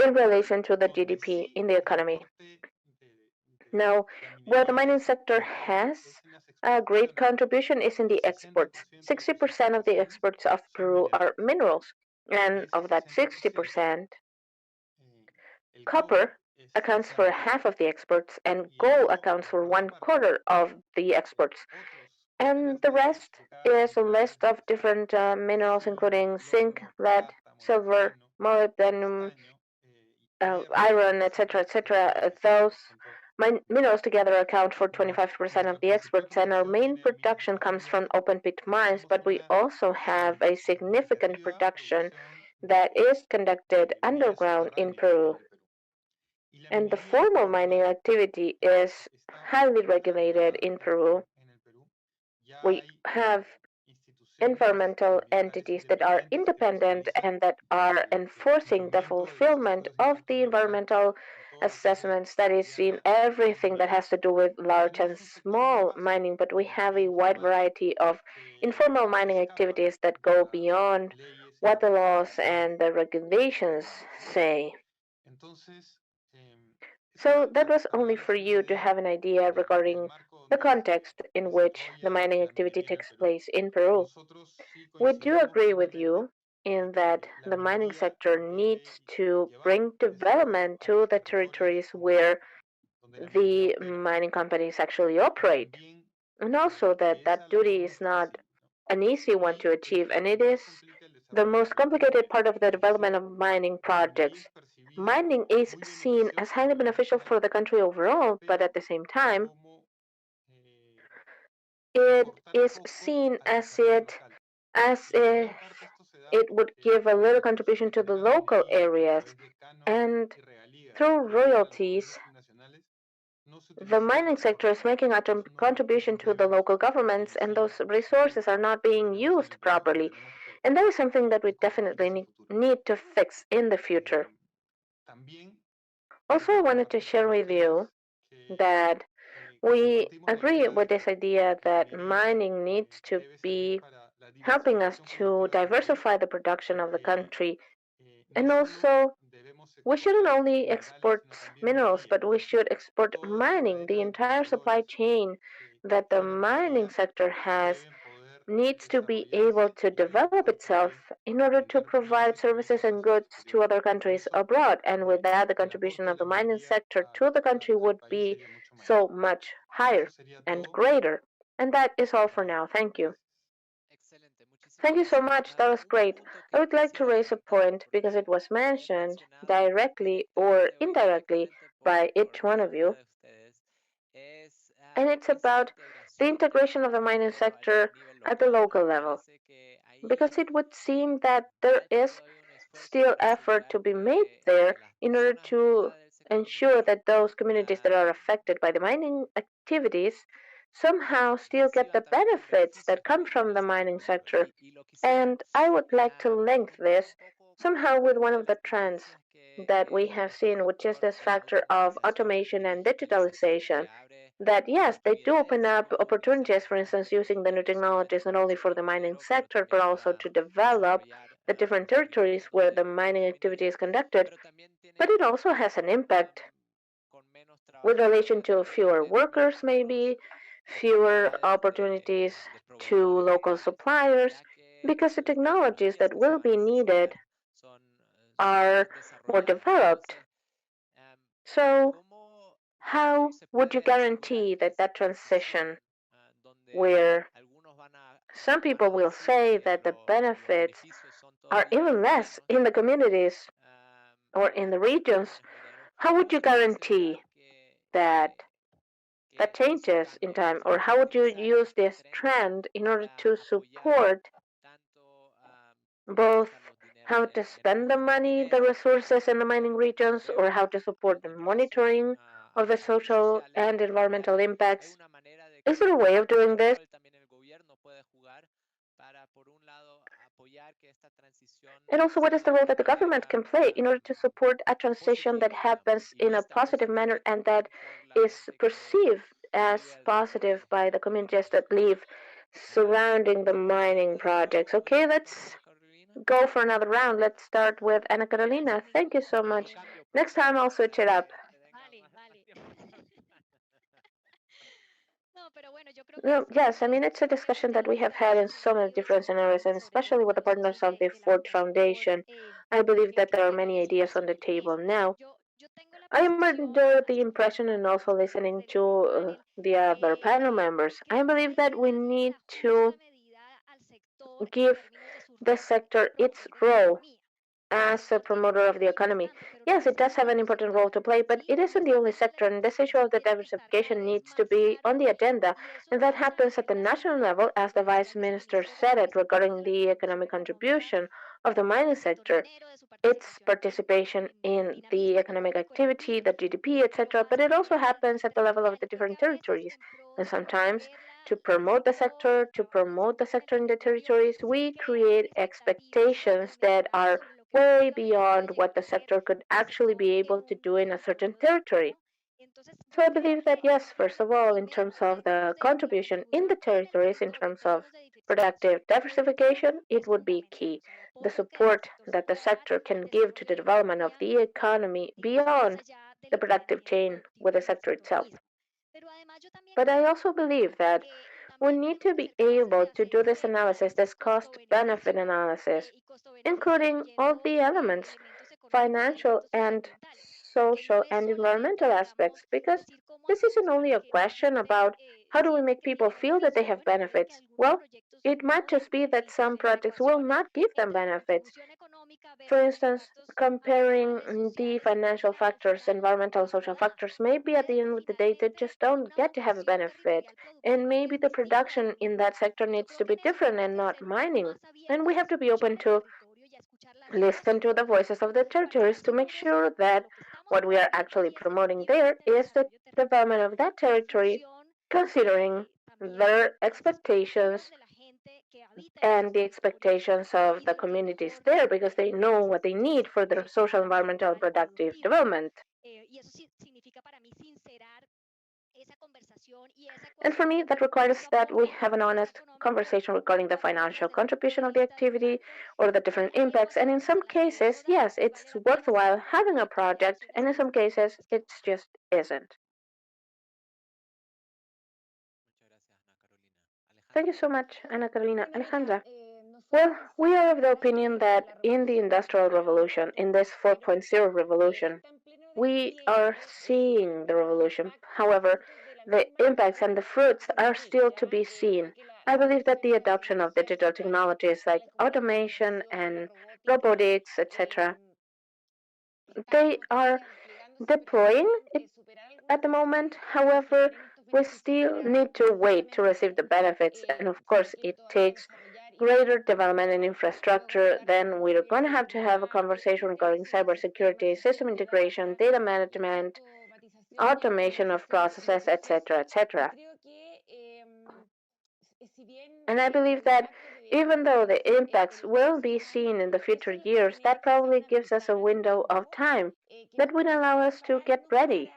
in relation to the GDP in the economy. Now, where the mining sector has a great contribution is in the exports. 60% of the exports of Peru are minerals, and of that 60%, copper accounts for half of the exports, and gold accounts for one quarter of the exports. And the rest is a list of different minerals, including zinc, lead, silver, molybdenum, iron, etc., etc. Those minerals together account for 25% of the exports, and our main production comes from open pit mines, but we also have a significant production that is conducted underground in Peru. And the formal mining activity is highly regulated in Peru. We have environmental entities that are independent and that are enforcing the fulfillment of the environmental assessment studies in everything that has to do with large and small mining. But we have a wide variety of informal mining activities that go beyond what the laws and the regulations say. So that was only for you to have an idea regarding the context in which the mining activity takes place in Peru. We do agree with you in that the mining sector needs to bring development to the territories where the mining companies actually operate. And also that that duty is not an easy one to achieve, and it is the most complicated part of the development of mining projects. Mining is seen as highly beneficial for the country overall, but at the same time, it is seen as if it would give a little contribution to the local areas, and through royalties, the mining sector is making a contribution to the local governments, and those resources are not being used properly. And that is something that we definitely need to fix in the future. Also, I wanted to share with you that we agree with this idea that mining needs to be helping us to diversify the production of the country. And also, we shouldn't only export minerals, but we should export mining. The entire supply chain that the mining sector has needs to be able to develop itself in order to provide services and goods to other countries abroad. And with that, the contribution of the mining sector to the country would be so much higher and greater. And that is all for now. Thank you. Thank you so much. That was great. I would like to raise a point because it was mentioned directly or indirectly by each one of you, and it's about the integration of the mining sector at the local level. Because it would seem that there is still effort to be made there in order to ensure that those communities that are affected by the mining activities somehow still get the benefits that come from the mining sector. And I would like to link this somehow with one of the trends that we have seen, which is this factor of automation and digitalization. That yes, they do open up opportunities, for instance, using the new technologies not only for the mining sector, but also to develop the different territories where the mining activity is conducted. But it also has an impact with relation to fewer workers, maybe, fewer opportunities to local suppliers, because the technologies that will be needed are more developed. So, how would you guarantee that that transition, where some people will say that the benefits are even less in the communities or in the regions, how would you guarantee that that changes in time, or how would you use this trend in order to support both how to spend the money, the resources in the mining regions, or how to support the monitoring of the social and environmental impacts. Is there a way of doing this? And also, what is the role that the government can play in order to support a transition that happens in a positive manner and that is perceived as positive by the communities that live surrounding the mining projects? Okay, let's go for another round. Let's start with Ana Carolina. Thank you so much. Next time I'll switch it up. No, yes, I mean, it's a discussion that we have had in so many different scenarios, and especially with the partners of the Ford Foundation. I believe that there are many ideas on the table now. I am under the impression, and also listening to the other panel members, I believe that we need to give the sector its role as a promoter of the economy. Yes, it does have an important role to play, but it isn't the only sector, and this issue of the diversification needs to be on the agenda, and that happens at the national level, as the Vice Minister said it regarding the economic contribution of the mining sector, its participation in the economic activity, the GDP, etc., but it also happens at the level of the different territories. And sometimes, to promote the sector in the territories, we create expectations that are way beyond what the sector could actually be able to do in a certain territory. So I believe that yes, first of all, in terms of the contribution in the territories, in terms of productive diversification, it would be key. The support that the sector can give to the development of the economy beyond the productive chain with the sector itself. But I also believe that we need to be able to do this analysis, this cost benefit analysis, including all the elements, financial and social and environmental aspects, because this isn't only a question about how do we make people feel that they have benefits. Well, it might just be that some projects will not give them benefits. For instance, comparing the financial factors, environmental and social factors, maybe at the end of the day they just don't get to have a benefit. And maybe the production in that sector needs to be different and not mining. And we have to be open to listen to the voices of the territories to make sure that what we are actually promoting there is the development of that territory, considering their expectations and the expectations of the communities there because they know what they need for their social, environmental, and productive development. And for me, that requires that we have an honest conversation regarding the financial contribution of the activity or the different impacts. And in some cases, yes, it's worthwhile having a project, and in some cases, it just isn't. Thank you so much, Ana Carolina. Alejandra. Well, we are of the opinion that in the Industrial Revolution, in this 4.0 revolution, we are seeing the revolution. However, the impacts and the fruits are still to be seen. I believe that the adoption of digital technologies like automation and robotics, etc., they are deploying it at the moment. However, we still need to wait to receive the benefits, and of course, it takes greater development in infrastructure. Then we're going to have a conversation regarding cybersecurity, system integration, data management, automation of processes, etc., etc. And I believe that even though the impacts will be seen in the future years, that probably gives us a window of time that would allow us to get ready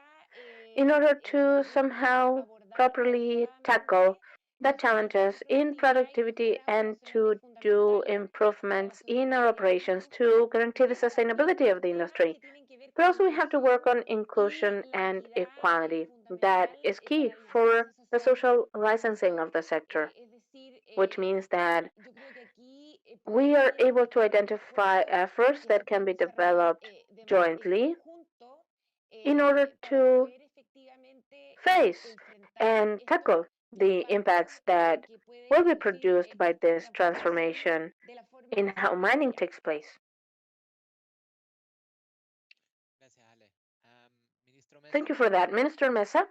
in order to somehow properly tackle the challenges in productivity and to do improvements in our operations to guarantee the sustainability of the industry. But also we have to work on inclusion and equality. That is key for the social licensing of the sector, which means that we are able to identify efforts that can be developed jointly in order to face and tackle the impacts that will be produced by this transformation in how mining takes place. Thank you for that. Minister Mesa?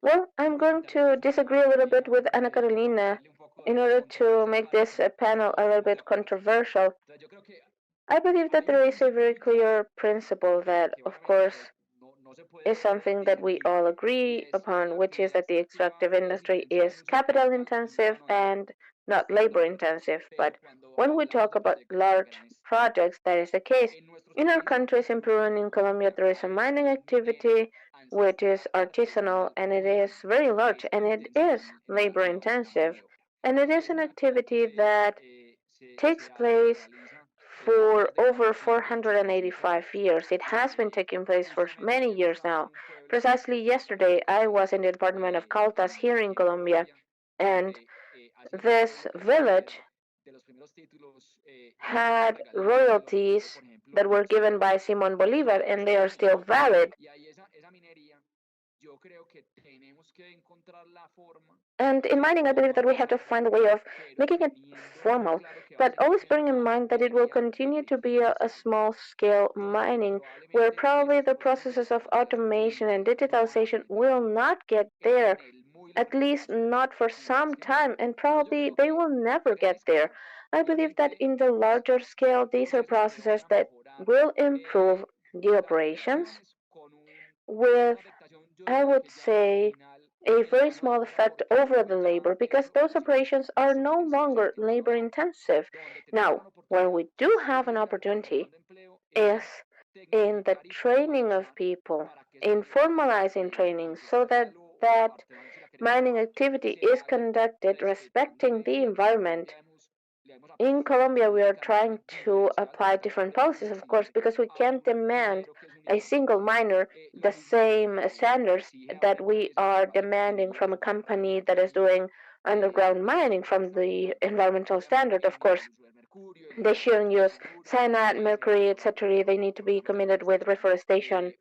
Well, I'm going to disagree a little bit with Ana Carolina in order to make this panel a little bit controversial, I believe that there is a very clear principle that, of course, is something that we all agree upon, which is that the extractive industry is capital intensive and not labor intensive. But when we talk about large projects, that is the case. In our countries, in Peru and in Colombia, there is a mining activity which is artisanal and it is very large and it is labor intensive. And it is an activity that takes place for over 485 years. It has been taking place for many years now. Precisely yesterday, I was in the department of Caltas here in Colombia, and this village had royalties that were given by Simon Bolivar, and they are still valid. And in mining, I believe that we have to find a way of making it formal, but always bearing in mind that it will continue to be a small scale mining where probably the processes of automation and digitalization will not get there, at least not for some time, and probably they will never get there. I believe that in the larger scale, these are processes that will improve the operations with, I would say, a very small effect over the labor because those operations are no longer labor intensive. Now, where we do have an opportunity is in the training of people, in formalizing training so that that mining activity is conducted respecting the environment. In Colombia, we are trying to apply different policies, of course, because we can't demand a single miner the same standards that we are demanding from a company that is doing underground mining from the environmental standard, of course. They shouldn't use cyanide, mercury, etc. They need to be committed with reforestation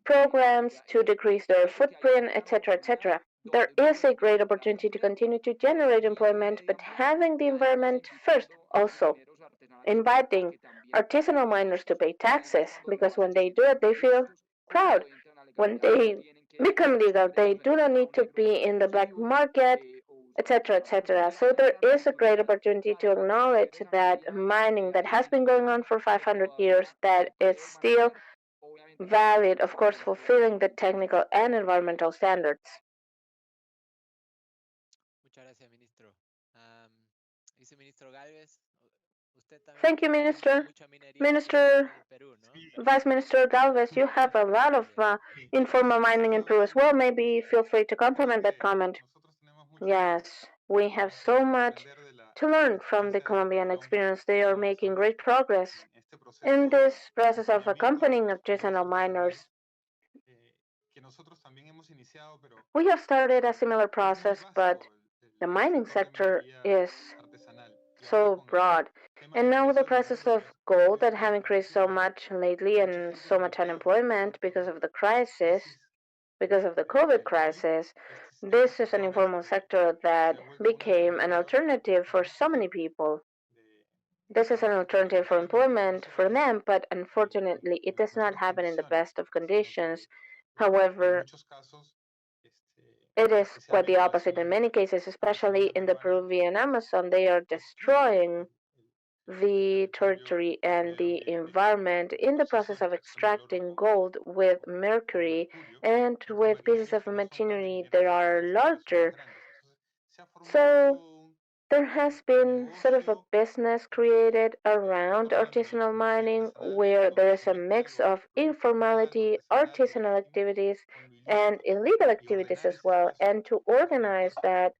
programs to decrease their footprint, etc., etc. There is a great opportunity to continue to generate employment, but having the environment first also. Inviting artisanal miners to pay taxes because when they do it, they feel proud. When they become legal, they do not need to be in the black market, etc., etc. So there is a great opportunity to acknowledge that mining that has been going on for 500 years, that it's still valid, of course, fulfilling the technical and environmental standards. Thank you, Minister. Minister, Vice Minister Galvez, you have a lot of informal mining in Peru as well. Maybe feel free to complement that comment. Yes, we have so much to learn from the Colombian experience. They are making great progress in this process of accompanying artisanal miners. We have started a similar process, but the mining sector is so broad. And now with the prices of gold that have increased so much lately and so much unemployment because of the crisis, because of the COVID crisis, this is an informal sector that became an alternative for so many people. This is an alternative for employment for them, but unfortunately, it does not happen in the best of conditions. However, it is quite the opposite in many cases, especially in the Peruvian Amazon. They are destroying the territory and the environment in the process of extracting gold with mercury and with pieces of machinery that are larger. So there has been sort of a business created around artisanal mining where there is a mix of informality, artisanal activities, and illegal activities as well. And to organize that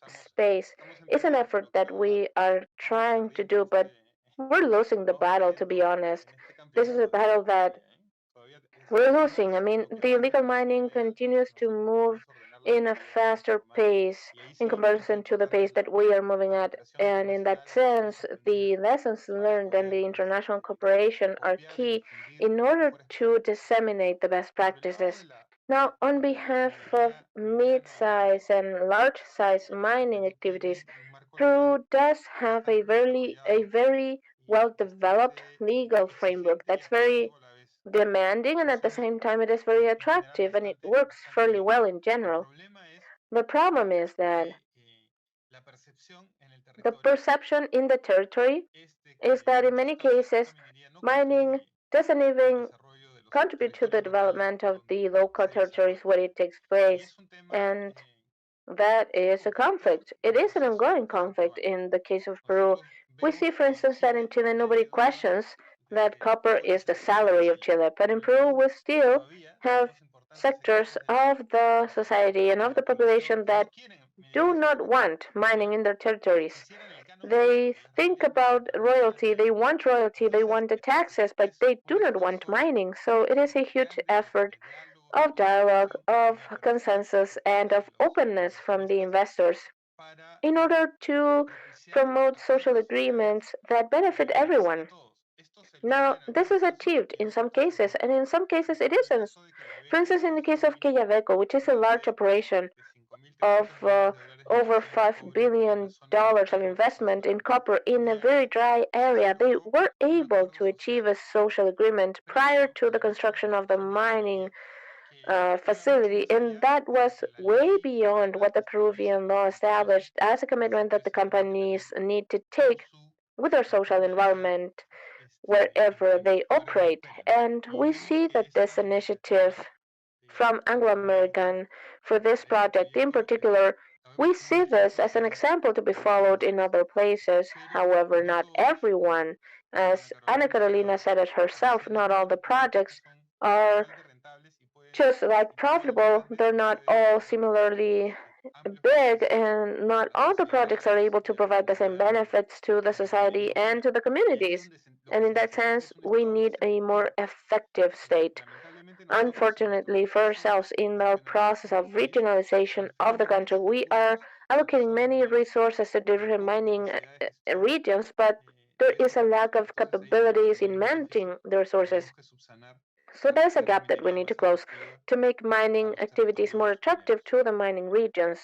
space is an effort that we are trying to do, but we're losing the battle, to be honest. This is a battle that we're losing. I mean, the illegal mining continues to move in a faster pace in comparison to the pace that we are moving at. And in that sense, the lessons learned and the international cooperation are key in order to disseminate the best practices. Now, on behalf of mid-size and large-size mining activities, Peru does have a very well-developed legal framework that's very demanding and at the same time it is very attractive and it works fairly well in general. The problem is that The perception in the territory is that in many cases, mining doesn't even contribute to the development of the local territories where it takes place. And that is a conflict. It is an ongoing conflict. In the case of Peru, we see, for instance, that in Chile nobody questions that copper is the salary of Chile. But in Peru, we still have sectors of the society and of the population that do not want mining in their territories. They think about royalty, they want the taxes, but they do not want mining. So it is a huge effort of dialogue, of consensus, and of openness from the investors in order to promote social agreements that benefit everyone. Now, this is achieved in some cases, and in some cases it isn't. For instance, in the case of Quellaveco, which is a large operation of over $5 billion of investment in copper in a very dry area, they were able to achieve a social agreement prior to the construction of the mining facility, and that was way beyond what the Peruvian law established as a commitment that the companies need to take with their social environment wherever they operate. And we see that this initiative from Anglo American for this project in particular, we see this as an example to be followed in other places. However, not everyone, as Ana Carolina said it herself, not all the projects are just like profitable. They're not all similarly big, and not all the projects are able to provide the same benefits to the society and to the communities. And in that sense, we need a more effective state. Unfortunately for ourselves, in our process of regionalization of the country, we are allocating many resources to different mining regions, but there is a lack of capabilities in managing the resources. So there's a gap that we need to close to make mining activities more attractive to the mining regions.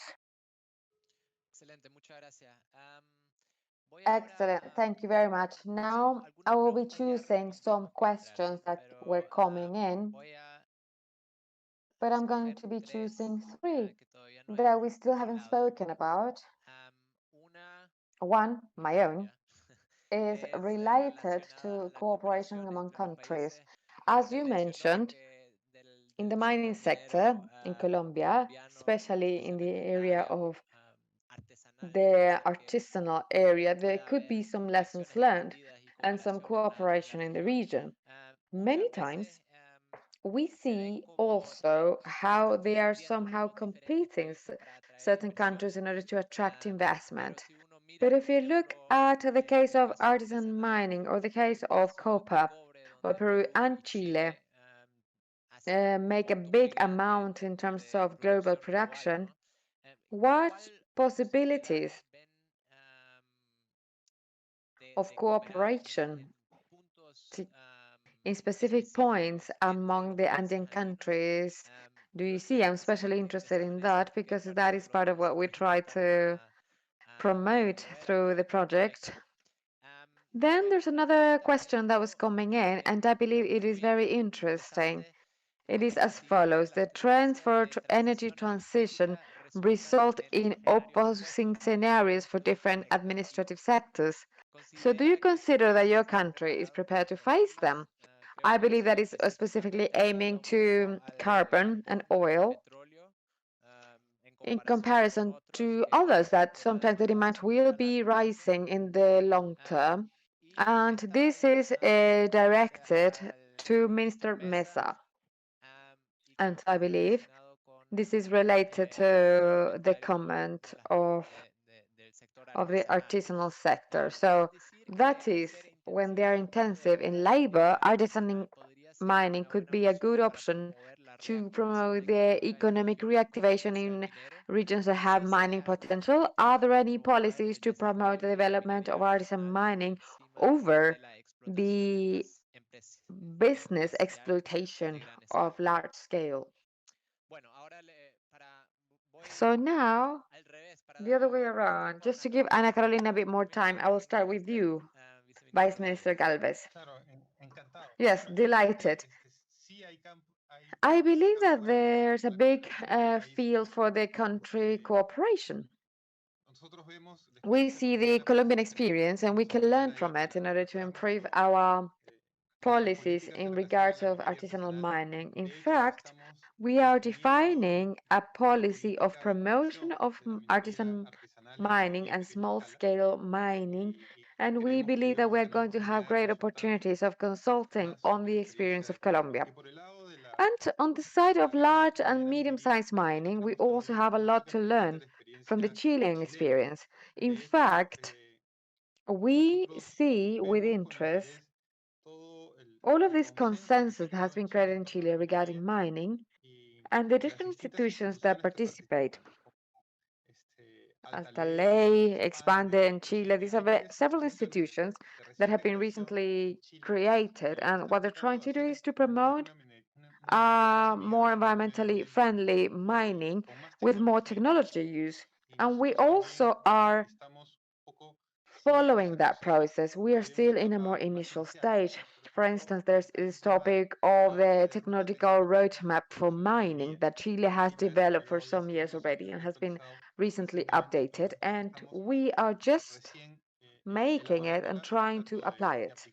Excellent. Thank you very much. Now I will be choosing some questions that were coming in, but I'm going to be choosing three that we still haven't spoken about. One, my own, is related to cooperation among countries. As you mentioned, in the mining sector in Colombia, especially in the area of the artisanal area, there could be some lessons learned and some cooperation in the region. Many times, we see also how they are somehow competing certain countries in order to attract investment. But if you look at the case of artisan mining or the case of copper, where Peru and Chile make a big amount in terms of global production, what possibilities of cooperation in specific points among the Andean countries do you see? I'm especially interested in that because that is part of what we try to promote through the project. Then there's another question that was coming in, and I believe it is very interesting. It is as follows: the trends for energy transition result in opposing scenarios for different administrative sectors. So, do you consider that your country is prepared to face them? I believe that is specifically aiming to carbon and oil in comparison to others that sometimes the demand will be rising in the long term. And this is directed to Minister Mesa. And I believe this is related to the comment of the artisanal sector. So that is when they are intensive in labor, artisan mining could be a good option to promote the economic reactivation in regions that have mining potential. Are there any policies to promote the development of artisan mining over the business exploitation of large scale? So now, the other way around, just to give Ana Carolina a bit more time, I will start with you, Vice Minister Galvez. Yes, delighted. I believe that there's a big field for the country cooperation. we see the Colombian experience and we can learn from it in order to improve our policies in regards of artisanal mining. In fact, we are defining a policy of promotion of artisan mining and small-scale mining, and we believe that we are going to have great opportunities of consulting on the experience of Colombia. And on the side of large and medium-sized mining, we also have a lot to learn from the Chilean experience. In fact, we see with interest all of this consensus that has been created in Chile regarding mining and the different institutions that participate. Hasta Ley, Expande in Chile, these are several institutions that have been recently created, and what they're trying to do is to promote more environmentally friendly mining with more technology use. And we also are following that process. We are still in a more initial stage. For instance, there's this topic of the technological roadmap for mining that Chile has developed for some years already and has been recently updated, and we are just making it and trying to apply it.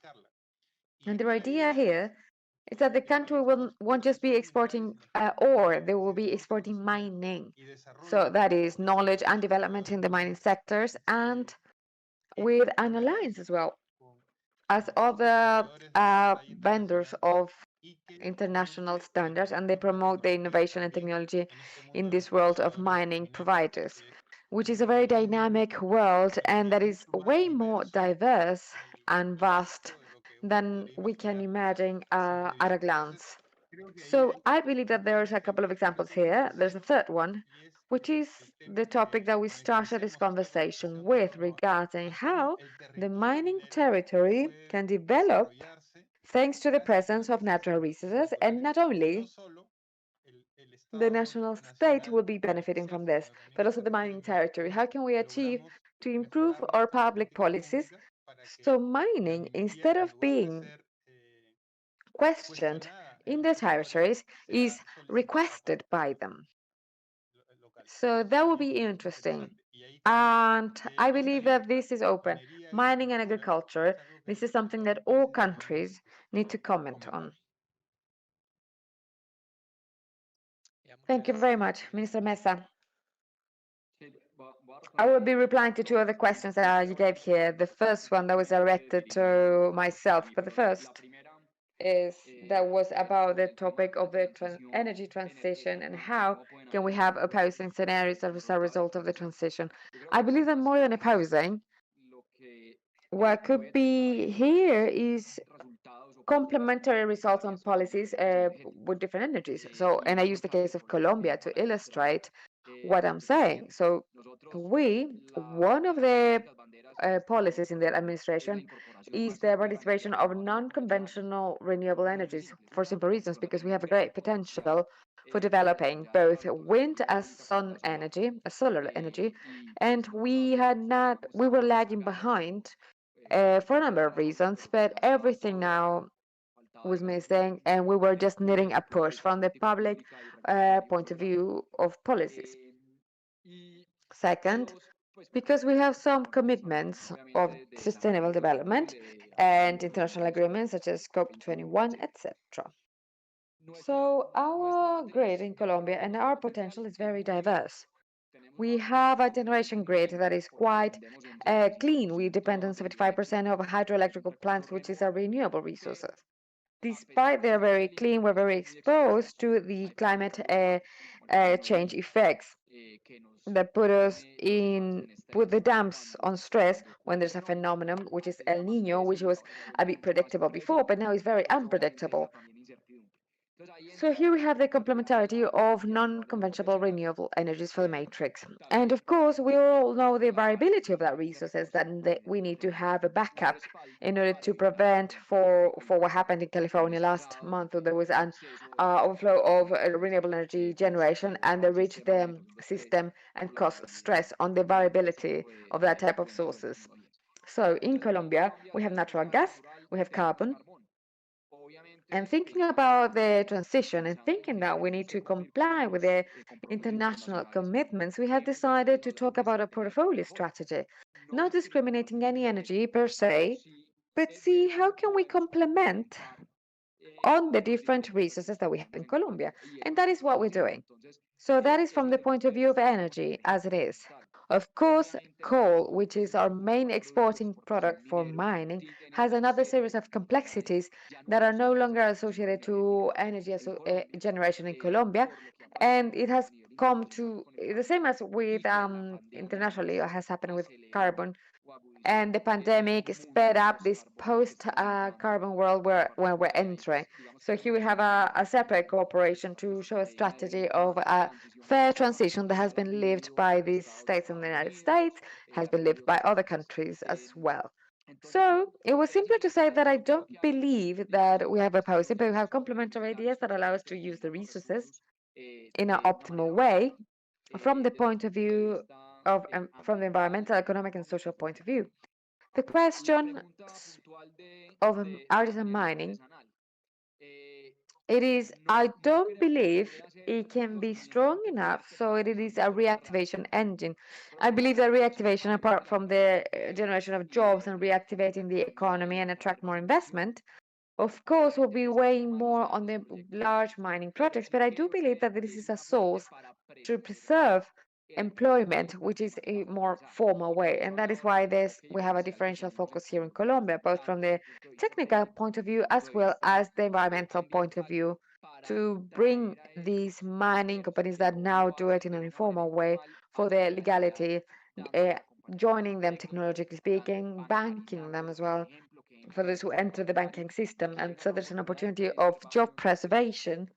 And the idea here is that the country won't just be exporting ore, they will be exporting mining. So that is knowledge and development in the mining sectors, and with an alliance as well as other vendors of international standards, and they promote the innovation and technology in this world of mining providers, which is a very dynamic world and that is way more diverse and vast than we can imagine at a glance. So I believe that there's a couple of examples here. There's a third one, which is the topic that we started this conversation with regarding how the mining territory can develop thanks to the presence of natural resources, and not only the national state will be benefiting from this, but also the mining territory. How can we achieve to improve our public policies so mining, instead of being questioned in the territories, is requested by them? So that will be interesting. And I believe that this is open. Mining and agriculture, this is something that all countries need to comment on. Thank you very much, Minister Mesa. I will be replying to two other questions that you gave here. The first one that was directed to myself, but the first is that was about the topic of the energy transition and how can we have opposing scenarios as a result of the transition. I believe that more than opposing, what could be here is complementary results on policies with different energies. So, and I use the case of Colombia to illustrate what I'm saying. So, one of the policies in the administration is the participation of non-conventional renewable energies for simple reasons, because we have a great potential for developing both wind as sun energy, as solar energy, and we were lagging behind for a number of reasons, but everything now was missing, and we were just needing a push from the public point of view of policies. Second, because we have some commitments of sustainable development and international agreements such as COP21, etc. So our grid in Colombia and our potential is very diverse. We have a generation grid that is quite clean. We depend on 75% of hydroelectrical plants, which is a renewable resources. Despite they're very clean, we're very exposed to the climate change effects that put the dams on stress when there's a phenomenon which is El Nino, which was a bit predictable before, but now is very unpredictable. So here we have the complementarity of non-conventional renewable energies for the matrix. And of course, we all know the variability of that resources, that we need to have a backup in order to prevent for what happened in California last month. There was an overflow of renewable energy generation, and they reached the system and caused stress on the variability of that type of sources. So in Colombia, we have natural gas, we have carbon, And thinking about the transition and thinking that we need to comply with the international commitments, we have decided to talk about a portfolio strategy, not discriminating any energy per se, but see how can we complement on the different resources that we have in Colombia. And that is what we're doing. So that is from the point of view of energy as it is. Of course, coal, which is our main exporting product for mining, has another series of complexities that are no longer associated to energy generation in Colombia. And it has come to the same as with internationally, has happened with carbon, and the pandemic sped up this post carbon world where we're entering. So here we have a separate cooperation to show a strategy of a fair transition that has been lived by these states in the United States, has been lived by other countries as well. So it was simply to say that I don't believe that we have opposing, but we have complementary ideas that allow us to use the resources in an optimal way from the point of view of from the environmental, economic, and social point of view. The question of artisan mining, it is, I don't believe it can be strong enough so it is a reactivation engine. I believe that reactivation, apart from the generation of jobs and reactivating the economy and attract more investment, of course, will be weighing more on the large mining projects, but I do believe that this is a source to preserve employment, which is a more formal way. And that is why we have a differential focus here in Colombia, both from the technical point of view as well as the environmental point of view, to bring these mining companies that now do it in an informal way for their legality, uh, joining them technologically speaking, banking them as well for those who enter the banking system. And so there's an opportunity of job preservation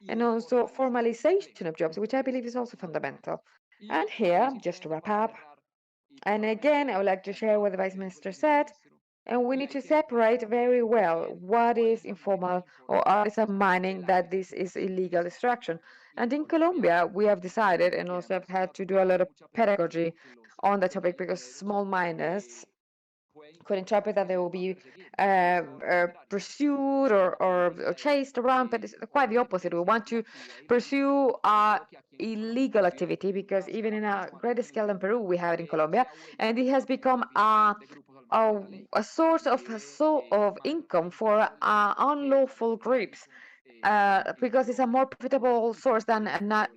and also formalization of jobs, which I believe is also fundamental. And here, just to wrap up, and again, I would like to share what the Vice Minister said, and we need to separate very well what is informal or artisan mining, that this is illegal extraction. And in Colombia, we have decided and also have had to do a lot of pedagogy on the topic because small miners could interpret that they will be pursued or chased around, but it's quite the opposite. We want to pursue illegal activity because even in a greater scale than Peru, we have it in Colombia, and it has become a source of income for unlawful groups. Because it's a more profitable source than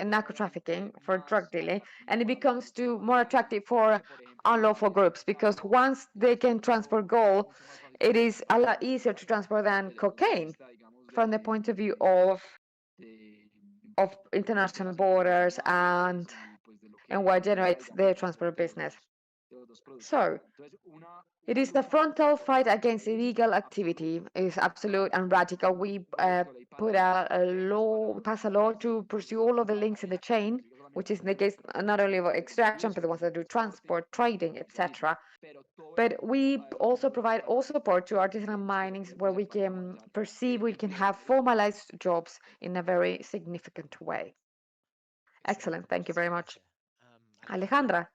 narco trafficking for drug dealing, and it becomes more attractive for unlawful groups because once they can transport gold, it is a lot easier to transport than cocaine from the point of view of international borders and what generates the transport business. So it is the frontal fight against illegal activity is absolute and radical. We put a law, pass a law to pursue all of the links in the chain, which is in the case not only of extraction, but the ones that do transport, trading, etc. But we also provide all support to artisanal minings where we can perceive we can have formalized jobs in a very significant way. Excellent. Thank you very much. Alejandra.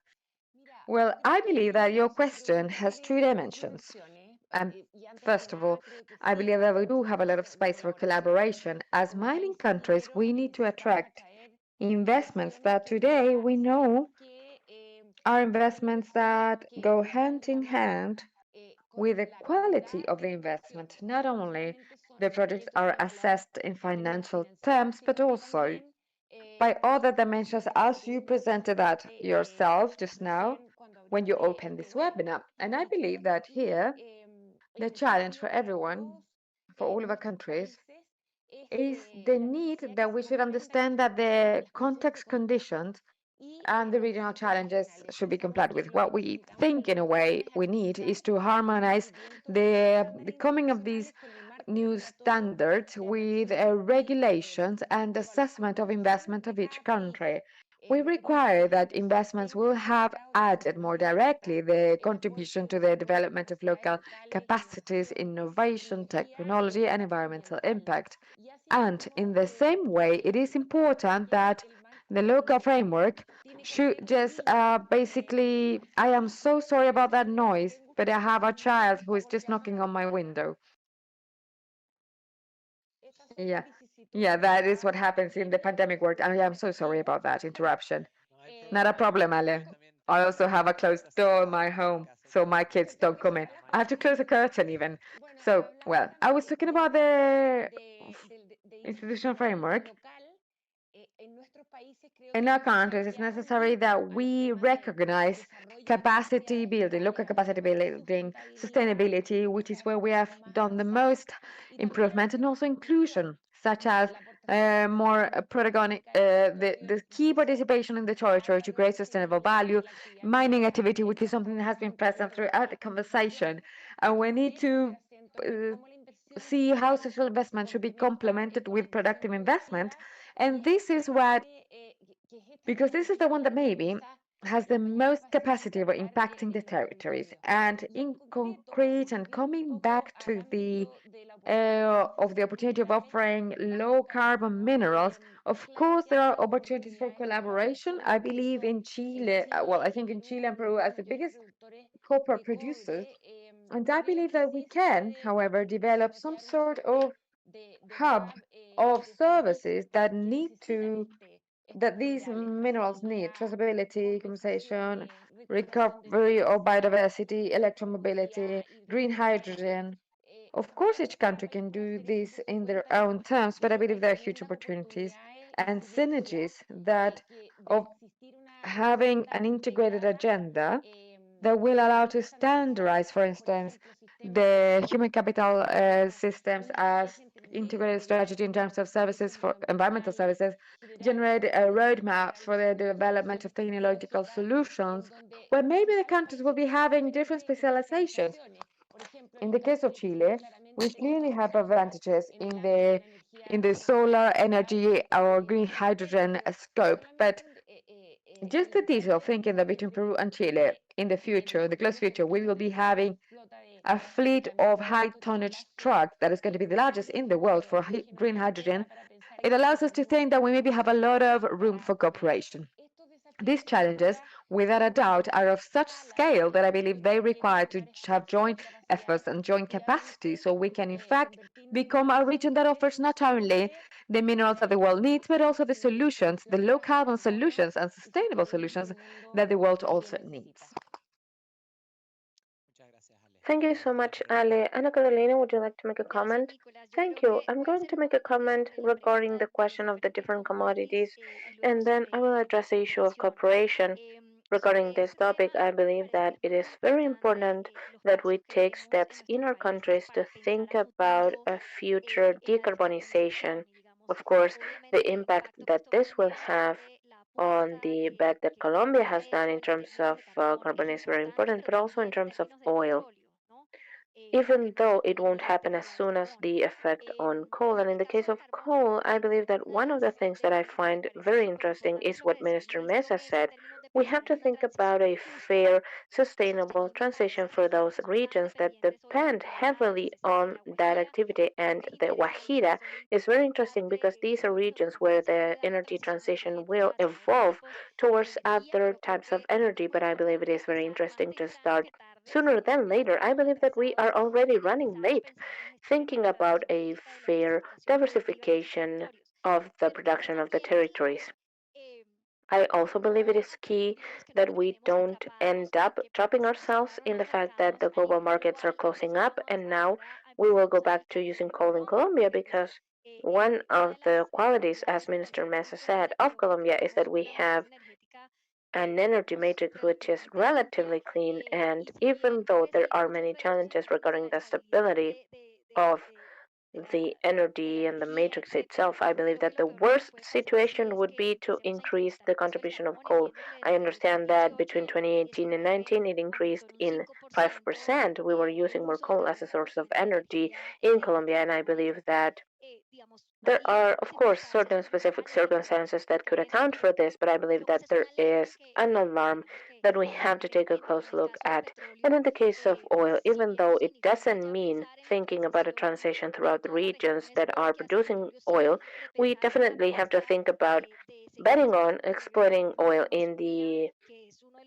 Well, I believe that your question has two dimensions. And first of all, I believe that we do have a lot of space for collaboration. As mining countries, we need to attract investments that today we know are investments that go hand in hand with the quality of the investment. Not only the projects are assessed in financial terms, but also by other dimensions, as you presented that yourself just now when you opened this webinar. And I believe that here, the challenge for everyone, for all of our countries, is the need that we should understand that the context conditions and the regional challenges should be complied with. What we think, in a way, we need is to harmonize the coming of these new standards with regulations and assessment of investment of each country. We require that investments will have added more directly the contribution to the development of local capacities, innovation, technology, and environmental impact. And in the same way, it is important that the local framework should just basically, I am so sorry about that noise, but I have a child who is just knocking on my window. Yeah, yeah, that is what happens in the pandemic work. I am so sorry about that interruption. Not a problem, Ale. I also have a closed door in my home, so my kids don't come in. I have to close the curtain even. So, well, I was talking about the institutional framework. In our countries, it's necessary that we recognize capacity building, local capacity building, sustainability, which is where we have done the most improvement, and also inclusion, such as more protagonic, the key participation in the territory to create sustainable value, mining activity, which is something that has been present throughout the conversation. And we need to uh, see how social investment should be complemented with productive investment. And this is what, because this is the one that maybe has the most capacity of impacting the territories. And in concrete, and coming back to the of the opportunity of offering low carbon minerals, of course, there are opportunities for collaboration. I believe in Chile, well, I think in Chile and Peru as the biggest copper producers. And I believe that we can, however, develop some sort of hub of services that these minerals need: traceability, compensation, recovery of biodiversity, electromobility, green hydrogen. Of course, each country can do this in their own terms, but I believe there are huge opportunities and synergies that of having an integrated agenda that will allow to standardize, for instance, the human capital systems as integrated strategy in terms of services for environmental services, generate roadmaps for the development of technological solutions, where maybe the countries will be having different specializations. In the case of Chile, we clearly have advantages in the solar energy or green hydrogen scope, but just the detail thinking that between Peru and Chile in the future, in the close future, we will be having a fleet of high tonnage trucks that is going to be the largest in the world for green hydrogen. It allows us to think that we maybe have a lot of room for cooperation. These challenges, without a doubt, are of such scale that I believe they require to have joint efforts and joint capacity so we can, in fact, become a region that offers not only the minerals that the world needs, but also the solutions, the low carbon solutions and sustainable solutions that the world also needs. Thank you so much, Ale. Ana Carolina, would you like to make a comment? Thank you. I'm going to make a comment regarding the question of the different commodities, and then I will address the issue of cooperation. Regarding this topic, I believe that it is very important that we take steps in our countries to think about a future decarbonization. Of course, the impact that this will have on the bet that Colombia has done in terms of carbon is very important, but also in terms of oil, even though it won't happen as soon as the effect on coal. And in the case of coal, I believe that one of the things that I find very interesting is what Minister Mesa said. We have to think about a fair, sustainable transition for those regions that depend heavily on that activity. And the Guajira is very interesting because these are regions where the energy transition will evolve towards other types of energy. But I believe it is very interesting to start sooner than later. I believe that we are already running late thinking about a fair diversification of the production of the territories. I also believe it is key that we don't end up trapping ourselves in the fact that the global markets are closing up and now we will go back to using coal in Colombia because one of the qualities, as Minister Mesa said, of Colombia is that we have an energy matrix which is relatively clean. And even though there are many challenges regarding the stability of the energy and the matrix itself, I believe that the worst situation would be to increase the contribution of coal. I understand that between 2018 and 19, it increased in 5%. We were using more coal as a source of energy in Colombia, and I believe that there are, of course, certain specific circumstances that could account for this, but I believe that there is an alarm that we have to take a close look at. And in the case of oil, even though it doesn't mean thinking about a transition throughout the regions that are producing oil, we definitely have to think about betting on exploiting oil in the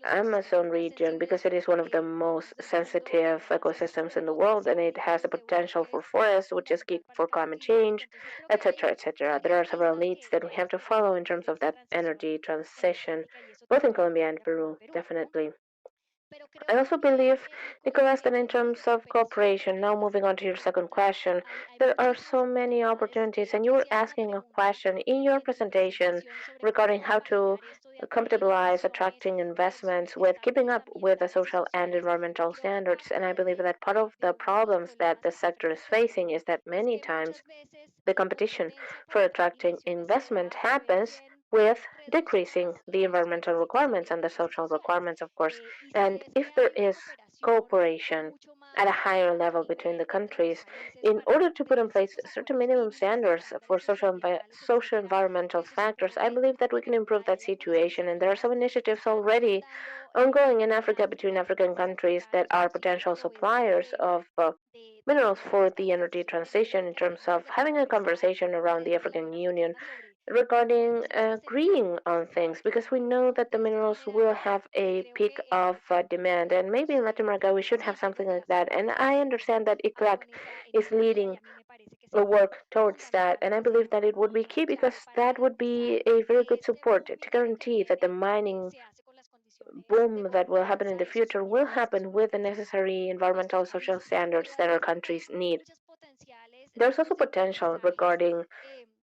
Amazon region because it is one of the most sensitive ecosystems in the world and it has the potential for forests, which is key for climate change, etc., etc. There are several needs that we have to follow in terms of that energy transition, both in Colombia and Peru, definitely. I also believe, Nicolas, that in terms of cooperation, now moving on to your second question, there are so many opportunities, and you were asking a question in your presentation regarding how to compatibilize attracting investments with keeping up with the social and environmental standards. And I believe that part of the problems that the sector is facing is that many times the competition for attracting investment happens with decreasing the environmental requirements and the social requirements, of course. And if there is cooperation at a higher level between the countries, in order to put in place certain minimum standards for social environmental factors, I believe that we can improve that situation. And there are some initiatives already ongoing in Africa between African countries that are potential suppliers of minerals for the energy transition in terms of having a conversation around the African Union regarding agreeing on things because we know that the minerals will have a peak of demand and maybe in Latin America we should have something like that and I understand that ICLAC is leading the work towards that and I believe that it would be key because that would be a very good support to guarantee that the mining boom that will happen in the future will happen with the necessary environmental social standards that our countries need. There's also potential regarding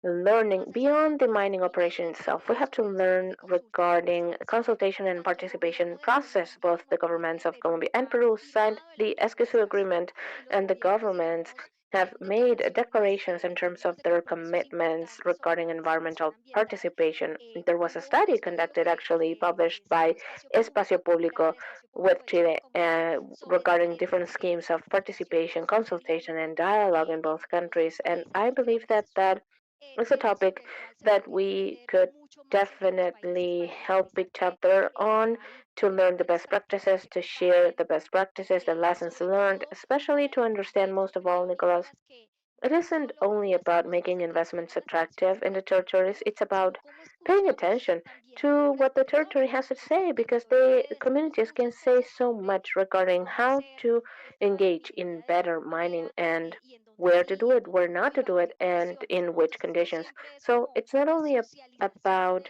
learning beyond the mining operation itself. We have to learn regarding consultation and participation process. Both the governments of Colombia and Peru signed the Escazú Agreement, and the governments have made declarations in terms of their commitments regarding environmental participation. There was a study conducted, actually published by Espacio Público with Chile regarding different schemes of participation, consultation, and dialogue in both countries. And I believe that it's a topic that we could definitely help each other on to learn the best practices, to share the best practices, the lessons learned, especially to understand most of all, Nicholas, it isn't only about making investments attractive in the territories, it's about paying attention to what the territory has to say because the communities can say so much regarding how to engage in better mining and where to do it, where not to do it, and in which conditions. So it's not only about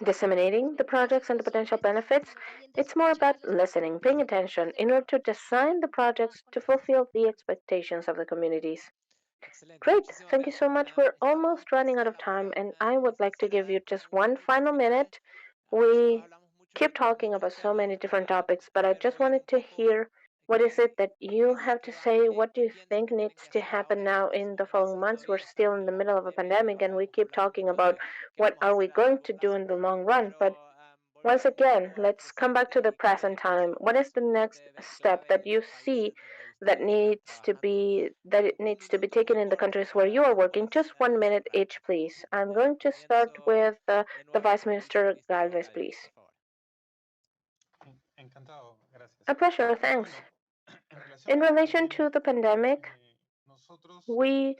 disseminating the projects and the potential benefits, it's more about listening, paying attention in order to design the projects to fulfill the expectations of the communities. Great, thank you so much. We're almost running out of time, and I would like to give you just one final minute. We keep talking about so many different topics, but I just wanted to hear what is it that you have to say? What do you think needs to happen now in the following months? We're still in the middle of a pandemic, and we keep talking about what are we going to do in the long run, but once again, let's come back to the present time. What is the next step that you see that it needs to be taken in the countries where you are working? Just 1 minute each, please. I'm going to start with the Vice Minister Galvez, please. A pleasure, thanks. In relation to the pandemic, we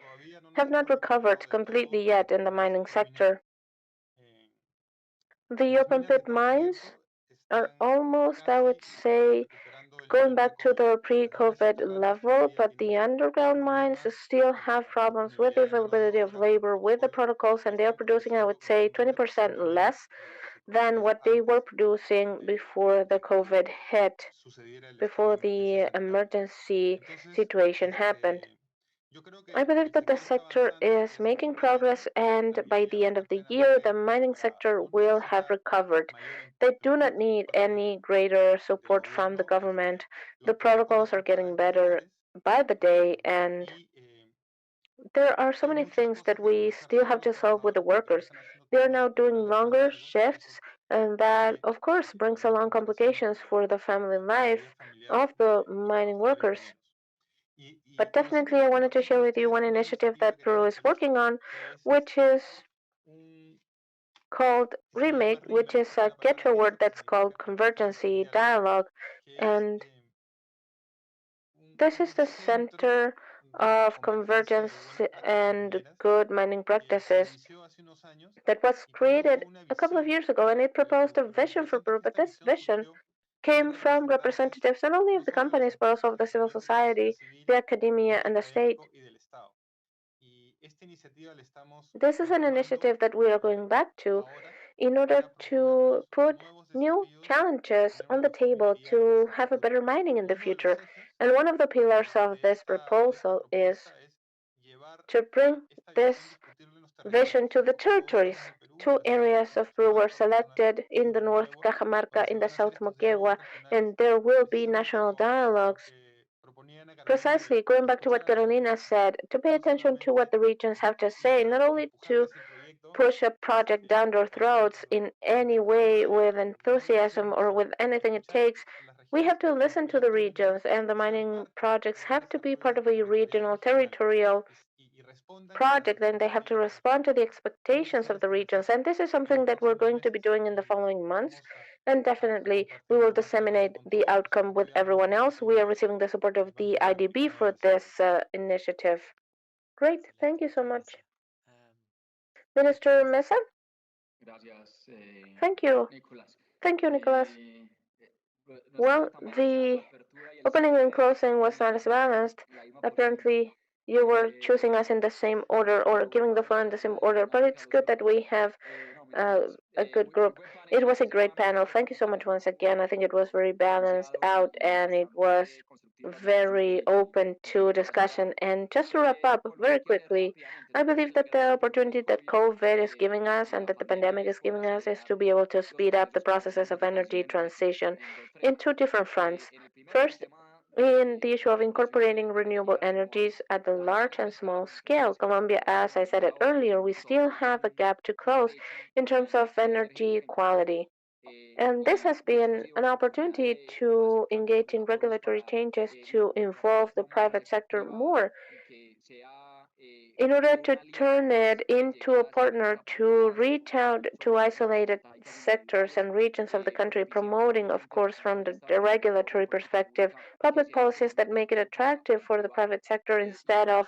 have not recovered completely yet in the mining sector. The open pit mines are almost, I would say, going back to the pre-COVID level, but the underground mines still have problems with the availability of labor, with the protocols, and they are producing, I would say, 20% less than what they were producing before the COVID hit, before the emergency situation happened. I believe that the sector is making progress, and by the end of the year, the mining sector will have recovered. They do not need any greater support from the government. The protocols are getting better by the day, and there are so many things that we still have to solve with the workers. They are now doing longer shifts, and that, of course, brings along complications for the family life of the mining workers. But definitely, I wanted to share with you one initiative that Peru is working on, which is called Remake, which is a get to a word that's called convergency dialogue. And this is the center of convergence and good mining practices that was created a couple of years ago, and it proposed a vision for Peru. But this vision came from representatives not only of the companies but also of the civil society, the academia, and the state. This is an initiative that we are going back to in order to put new challenges on the table to have a better mining in the future. And one of the pillars of this proposal is to bring this vision to the territories. Two areas of Peru were selected in the north, Cajamarca, in the south, Moquegua, and there will be national dialogues. Precisely, going back to what Carolina said, to pay attention to what the regions have to say, not only to push a project down their throats in any way with enthusiasm or with anything it takes. We have to listen to the regions, and the mining projects have to be part of a regional territorial project, and they have to respond to the expectations of the regions. And this is something that we're going to be doing in the following months. And definitely, we will disseminate the outcome with everyone else. We are receiving the support of the IDB for this initiative. Great, thank you so much. Minister Mesa? Thank you. Thank you, Nicholas. Well, the opening and closing was not as balanced. Apparently, you were choosing us in the same order or giving the floor in the same order, but it's good that we have a good group. It was a great panel. Thank you so much once again. I think it was very balanced out and it was very open to discussion. And just to wrap up very quickly, I believe that the opportunity that COVID is giving us and that the pandemic is giving us is to be able to speed up the processes of energy transition in two different fronts. First, in the issue of incorporating renewable energies at the large and small scale. Colombia, as I said it earlier, we still have a gap to close in terms of energy quality. And this has been an opportunity to engage in regulatory changes to involve the private sector more in order to turn it into a partner to reach out to isolated sectors and regions of the country, promoting, of course, from the regulatory perspective, public policies that make it attractive for the private sector instead of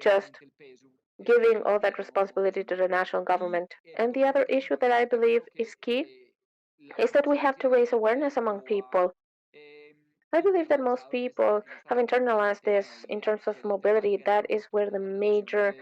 just giving all that responsibility to the national government. And the other issue that I believe is key is that we have to raise awareness among people. I believe that most people have internalized this in terms of mobility. That is where the major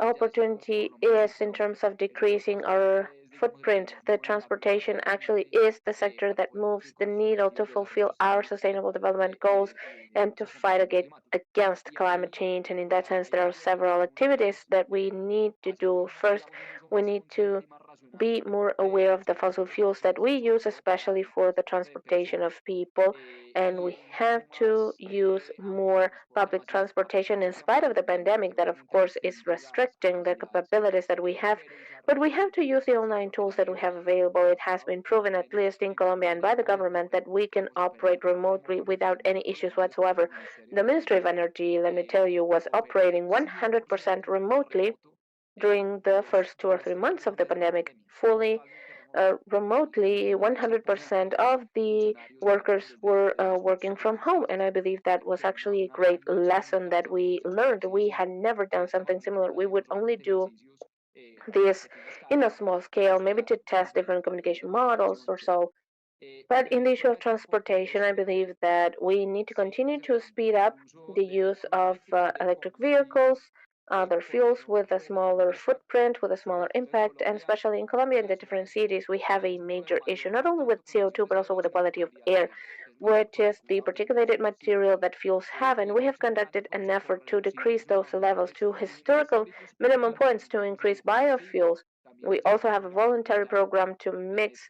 opportunity is in terms of decreasing our footprint. The transportation actually is the sector that moves the needle to fulfill our sustainable development goals and to fight against climate change. And in that sense, there are several activities that we need to do. First, we need to be more aware of the fossil fuels that we use, especially for the transportation of people. And we have to use more public transportation in spite of the pandemic, that, of course, is restricting the capabilities that we have. But we have to use the online tools that we have available. It has been proven, at least in Colombia and by the government, that we can operate remotely without any issues whatsoever. The Ministry of Energy, let me tell you, was operating 100% remotely during the first 2 or 3 months of the pandemic, fully remotely. 100% of the workers were working from home, and I believe that was actually a great lesson that we learned. We had never done something similar. We would only do this in a small scale, maybe to test different communication models or so. But in the issue of transportation, I believe that we need to continue to speed up the use of electric vehicles, other fuels with a smaller footprint, with a smaller impact, and especially in Colombia, in the different cities, we have a major issue, not only with CO2, but also with the quality of air, which is the particulated material that fuels have. And we have conducted an effort to decrease those levels to historical minimum points to increase biofuels. We also have a voluntary program to mix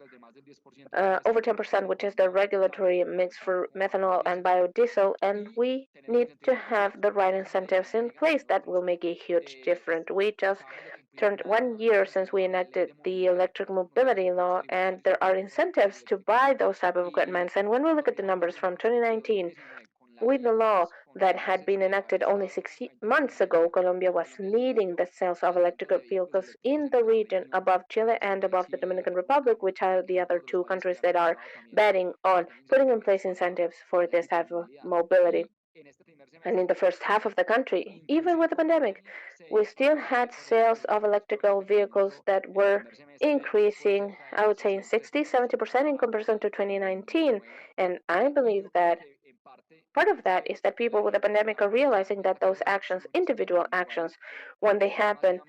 over 10%, which is the regulatory mix for methanol and biodiesel, and we need to have the right incentives in place. That will make a huge difference. We just turned 1 year since we enacted the electric mobility law, and there are incentives to buy those type of equipments. And when we look at the numbers from 2019, with the law that had been enacted only 6 months ago, Colombia was leading the sales of electrical vehicles in the region above Chile and above the Dominican Republic, which are the other two countries that are betting on putting in place incentives for this type of mobility. And in the first half of the country, even with the pandemic, we still had sales of electrical vehicles that were increasing, I would say, in 60, 70% in comparison to 2019. And I believe that part of that is that people with the pandemic are realizing that those actions, individual actions, when they happen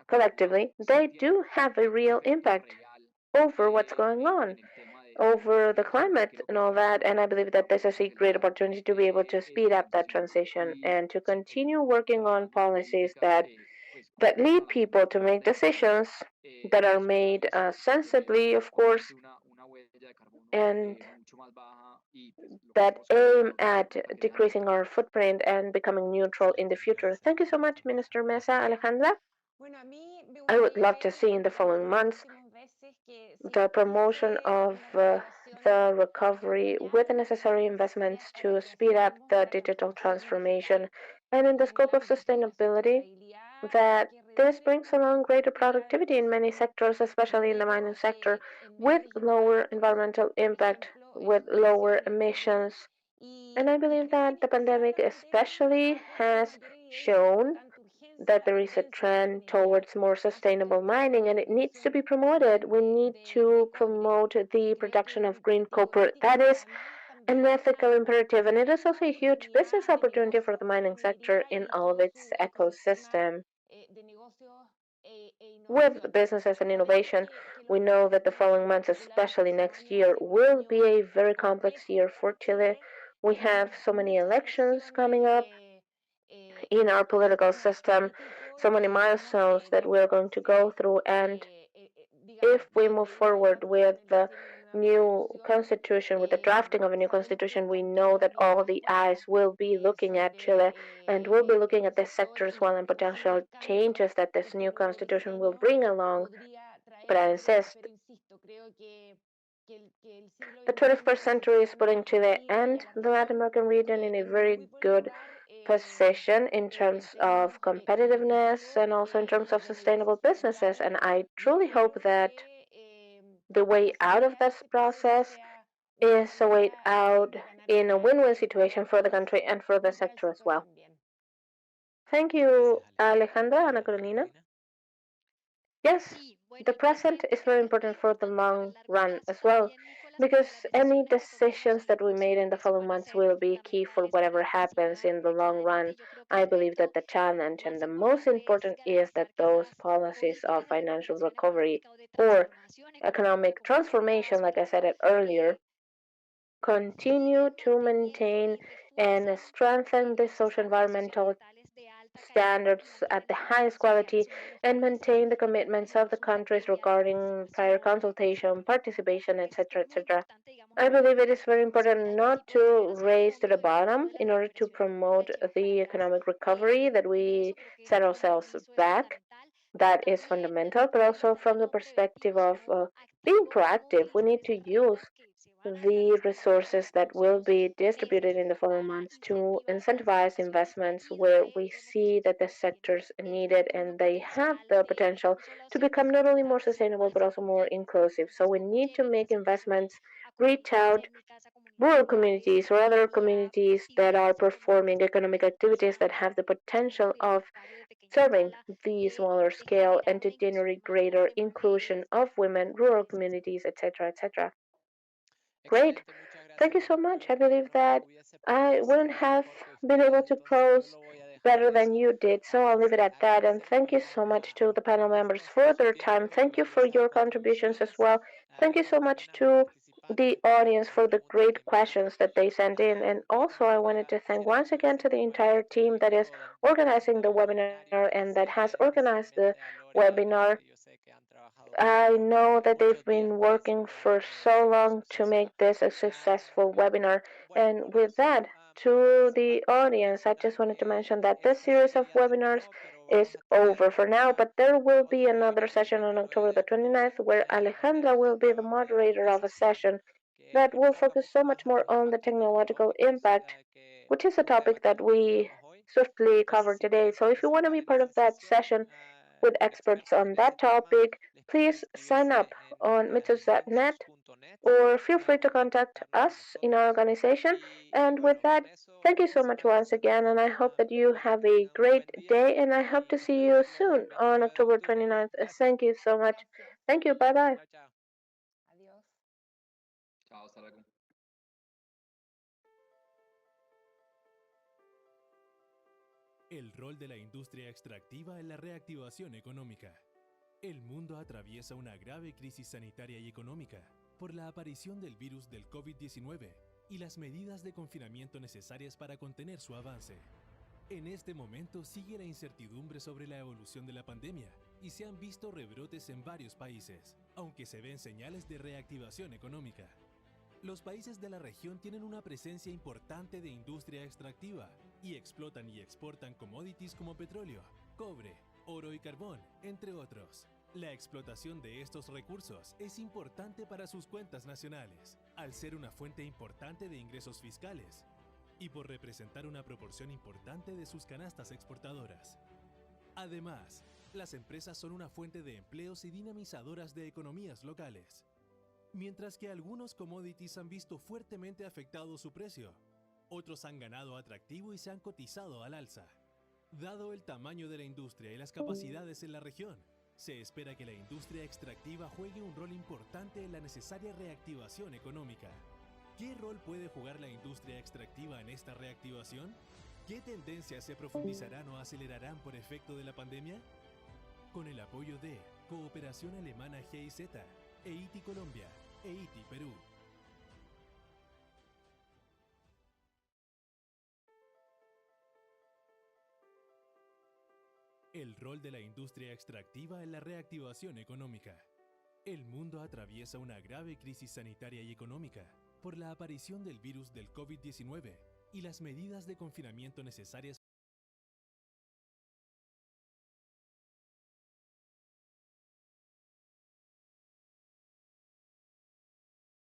collectively, they do have a real impact over what's going on, over the climate and all that. And I believe that this is a great opportunity to be able to speed up that transition and to continue working on policies that lead people to make decisions that are made sensibly, of course, and that aim at decreasing our footprint and becoming neutral in the future. Thank you so much, Minister Mesa. Alejandra, I would love to see in the following months the promotion of the recovery with the necessary investments to speed up the digital transformation, and in the scope of sustainability, that this brings along greater productivity in many sectors, especially in the mining sector, with lower environmental impact, with lower emissions. And I believe that the pandemic especially has shown that there is a trend towards more sustainable mining and it needs to be promoted. We need to promote the production of green copper. That is an ethical imperative, and it is also a huge business opportunity for the mining sector in all of its ecosystem. With businesses and innovation, we know that the following months, especially next year, will be a very complex year for Chile. We have so many elections coming up in our political system, so many milestones that we're going to go through. And if we move forward with the new constitution, with the drafting of a new constitution, we know that all the eyes will be looking at Chile and will be looking at this sector as well and potential changes that this new constitution will bring along. But I insist, the 21st century is putting Chile and the Latin American region in a very good position in terms of competitiveness and also in terms of sustainable businesses. And I truly hope that the way out of this process is a way out in a win-win situation for the country and for the sector as well. Thank you, Alejandra. Ana Carolina. Yes, the present is very important for the long run as well, because any decisions that we made in the following months will be key for whatever happens in the long run. I believe that the challenge and the most important is that those policies of financial recovery or economic transformation, like I said it earlier, continue to maintain and strengthen the social environmental standards at the highest quality and maintain the commitments of the countries regarding prior consultation, participation, etc., etc. I believe it is very important not to race to the bottom in order to promote the economic recovery that we set ourselves back. That is fundamental, but also from the perspective of being proactive, we need to use the resources that will be distributed in the following months to incentivize investments where we see that the sectors need it and they have the potential to become not only more sustainable but also more inclusive. So we need to make investments, reach out rural communities or other communities that are performing economic activities that have the potential of serving the smaller scale and to generate greater inclusion of women, rural communities, etc., etc. Great. Thank you so much. I believe that I wouldn't have been able to close better than you did, so I'll leave it at that. And thank you so much to the panel members for their time. Thank you for your contributions as well. Thank you so much to the audience for the great questions that they sent in. And also, I wanted to thank once again to the entire team that is organizing the webinar and that has organized the webinar. I know that they've been working for so long to make this a successful webinar. And with that, to the audience, I just wanted to mention that this series of webinars is over for now, but there will be another session on October the 29th where Alejandra will be the moderator of a session that will focus so much more on the technological impact, which is a topic that we swiftly covered today. So if you want to be part of that session, with experts on that topic, please sign up on mythos.net or feel free to contact us in our organization. And with that, thank you so much once again, and I hope that you have a great day, and I hope to see you soon on October 29th. Thank you so much. Thank you. Bye bye. Adiós. Chao, hasta luego. El rol de la industria extractiva en la reactivación económica. El mundo atraviesa una grave crisis sanitaria y económica por la aparición del virus del COVID-19 y las medidas de confinamiento necesarias para contener su avance. En este momento sigue la incertidumbre sobre la evolución de la pandemia y se han visto rebrotes en varios países, aunque se ven señales de reactivación económica. Los países de la región tienen una presencia importante de industria extractiva y explotan y exportan commodities como petróleo, cobre, oro y carbón, entre otros. La explotación de estos recursos es importante para sus cuentas nacionales, al ser una fuente importante de ingresos fiscales y por representar una proporción importante de sus canastas exportadoras. Además, las empresas son una fuente de empleos y dinamizadoras de economías locales. Mientras que algunos commodities han visto fuertemente afectado su precio, otros han ganado atractivo y se han cotizado al alza. Dado el tamaño de la industria y las capacidades en la región, se espera que la industria extractiva juegue un rol importante en la necesaria reactivación económica. ¿Qué rol puede jugar la industria extractiva en esta reactivación? ¿Qué tendencias se profundizarán o acelerarán por efecto de la pandemia? Con el apoyo de Cooperación Alemana GIZ, EITI Colombia, EITI Perú. El rol de la industria extractiva en la reactivación económica. El mundo atraviesa una grave crisis sanitaria y económica por la aparición del virus del COVID-19 y las medidas de confinamiento necesarias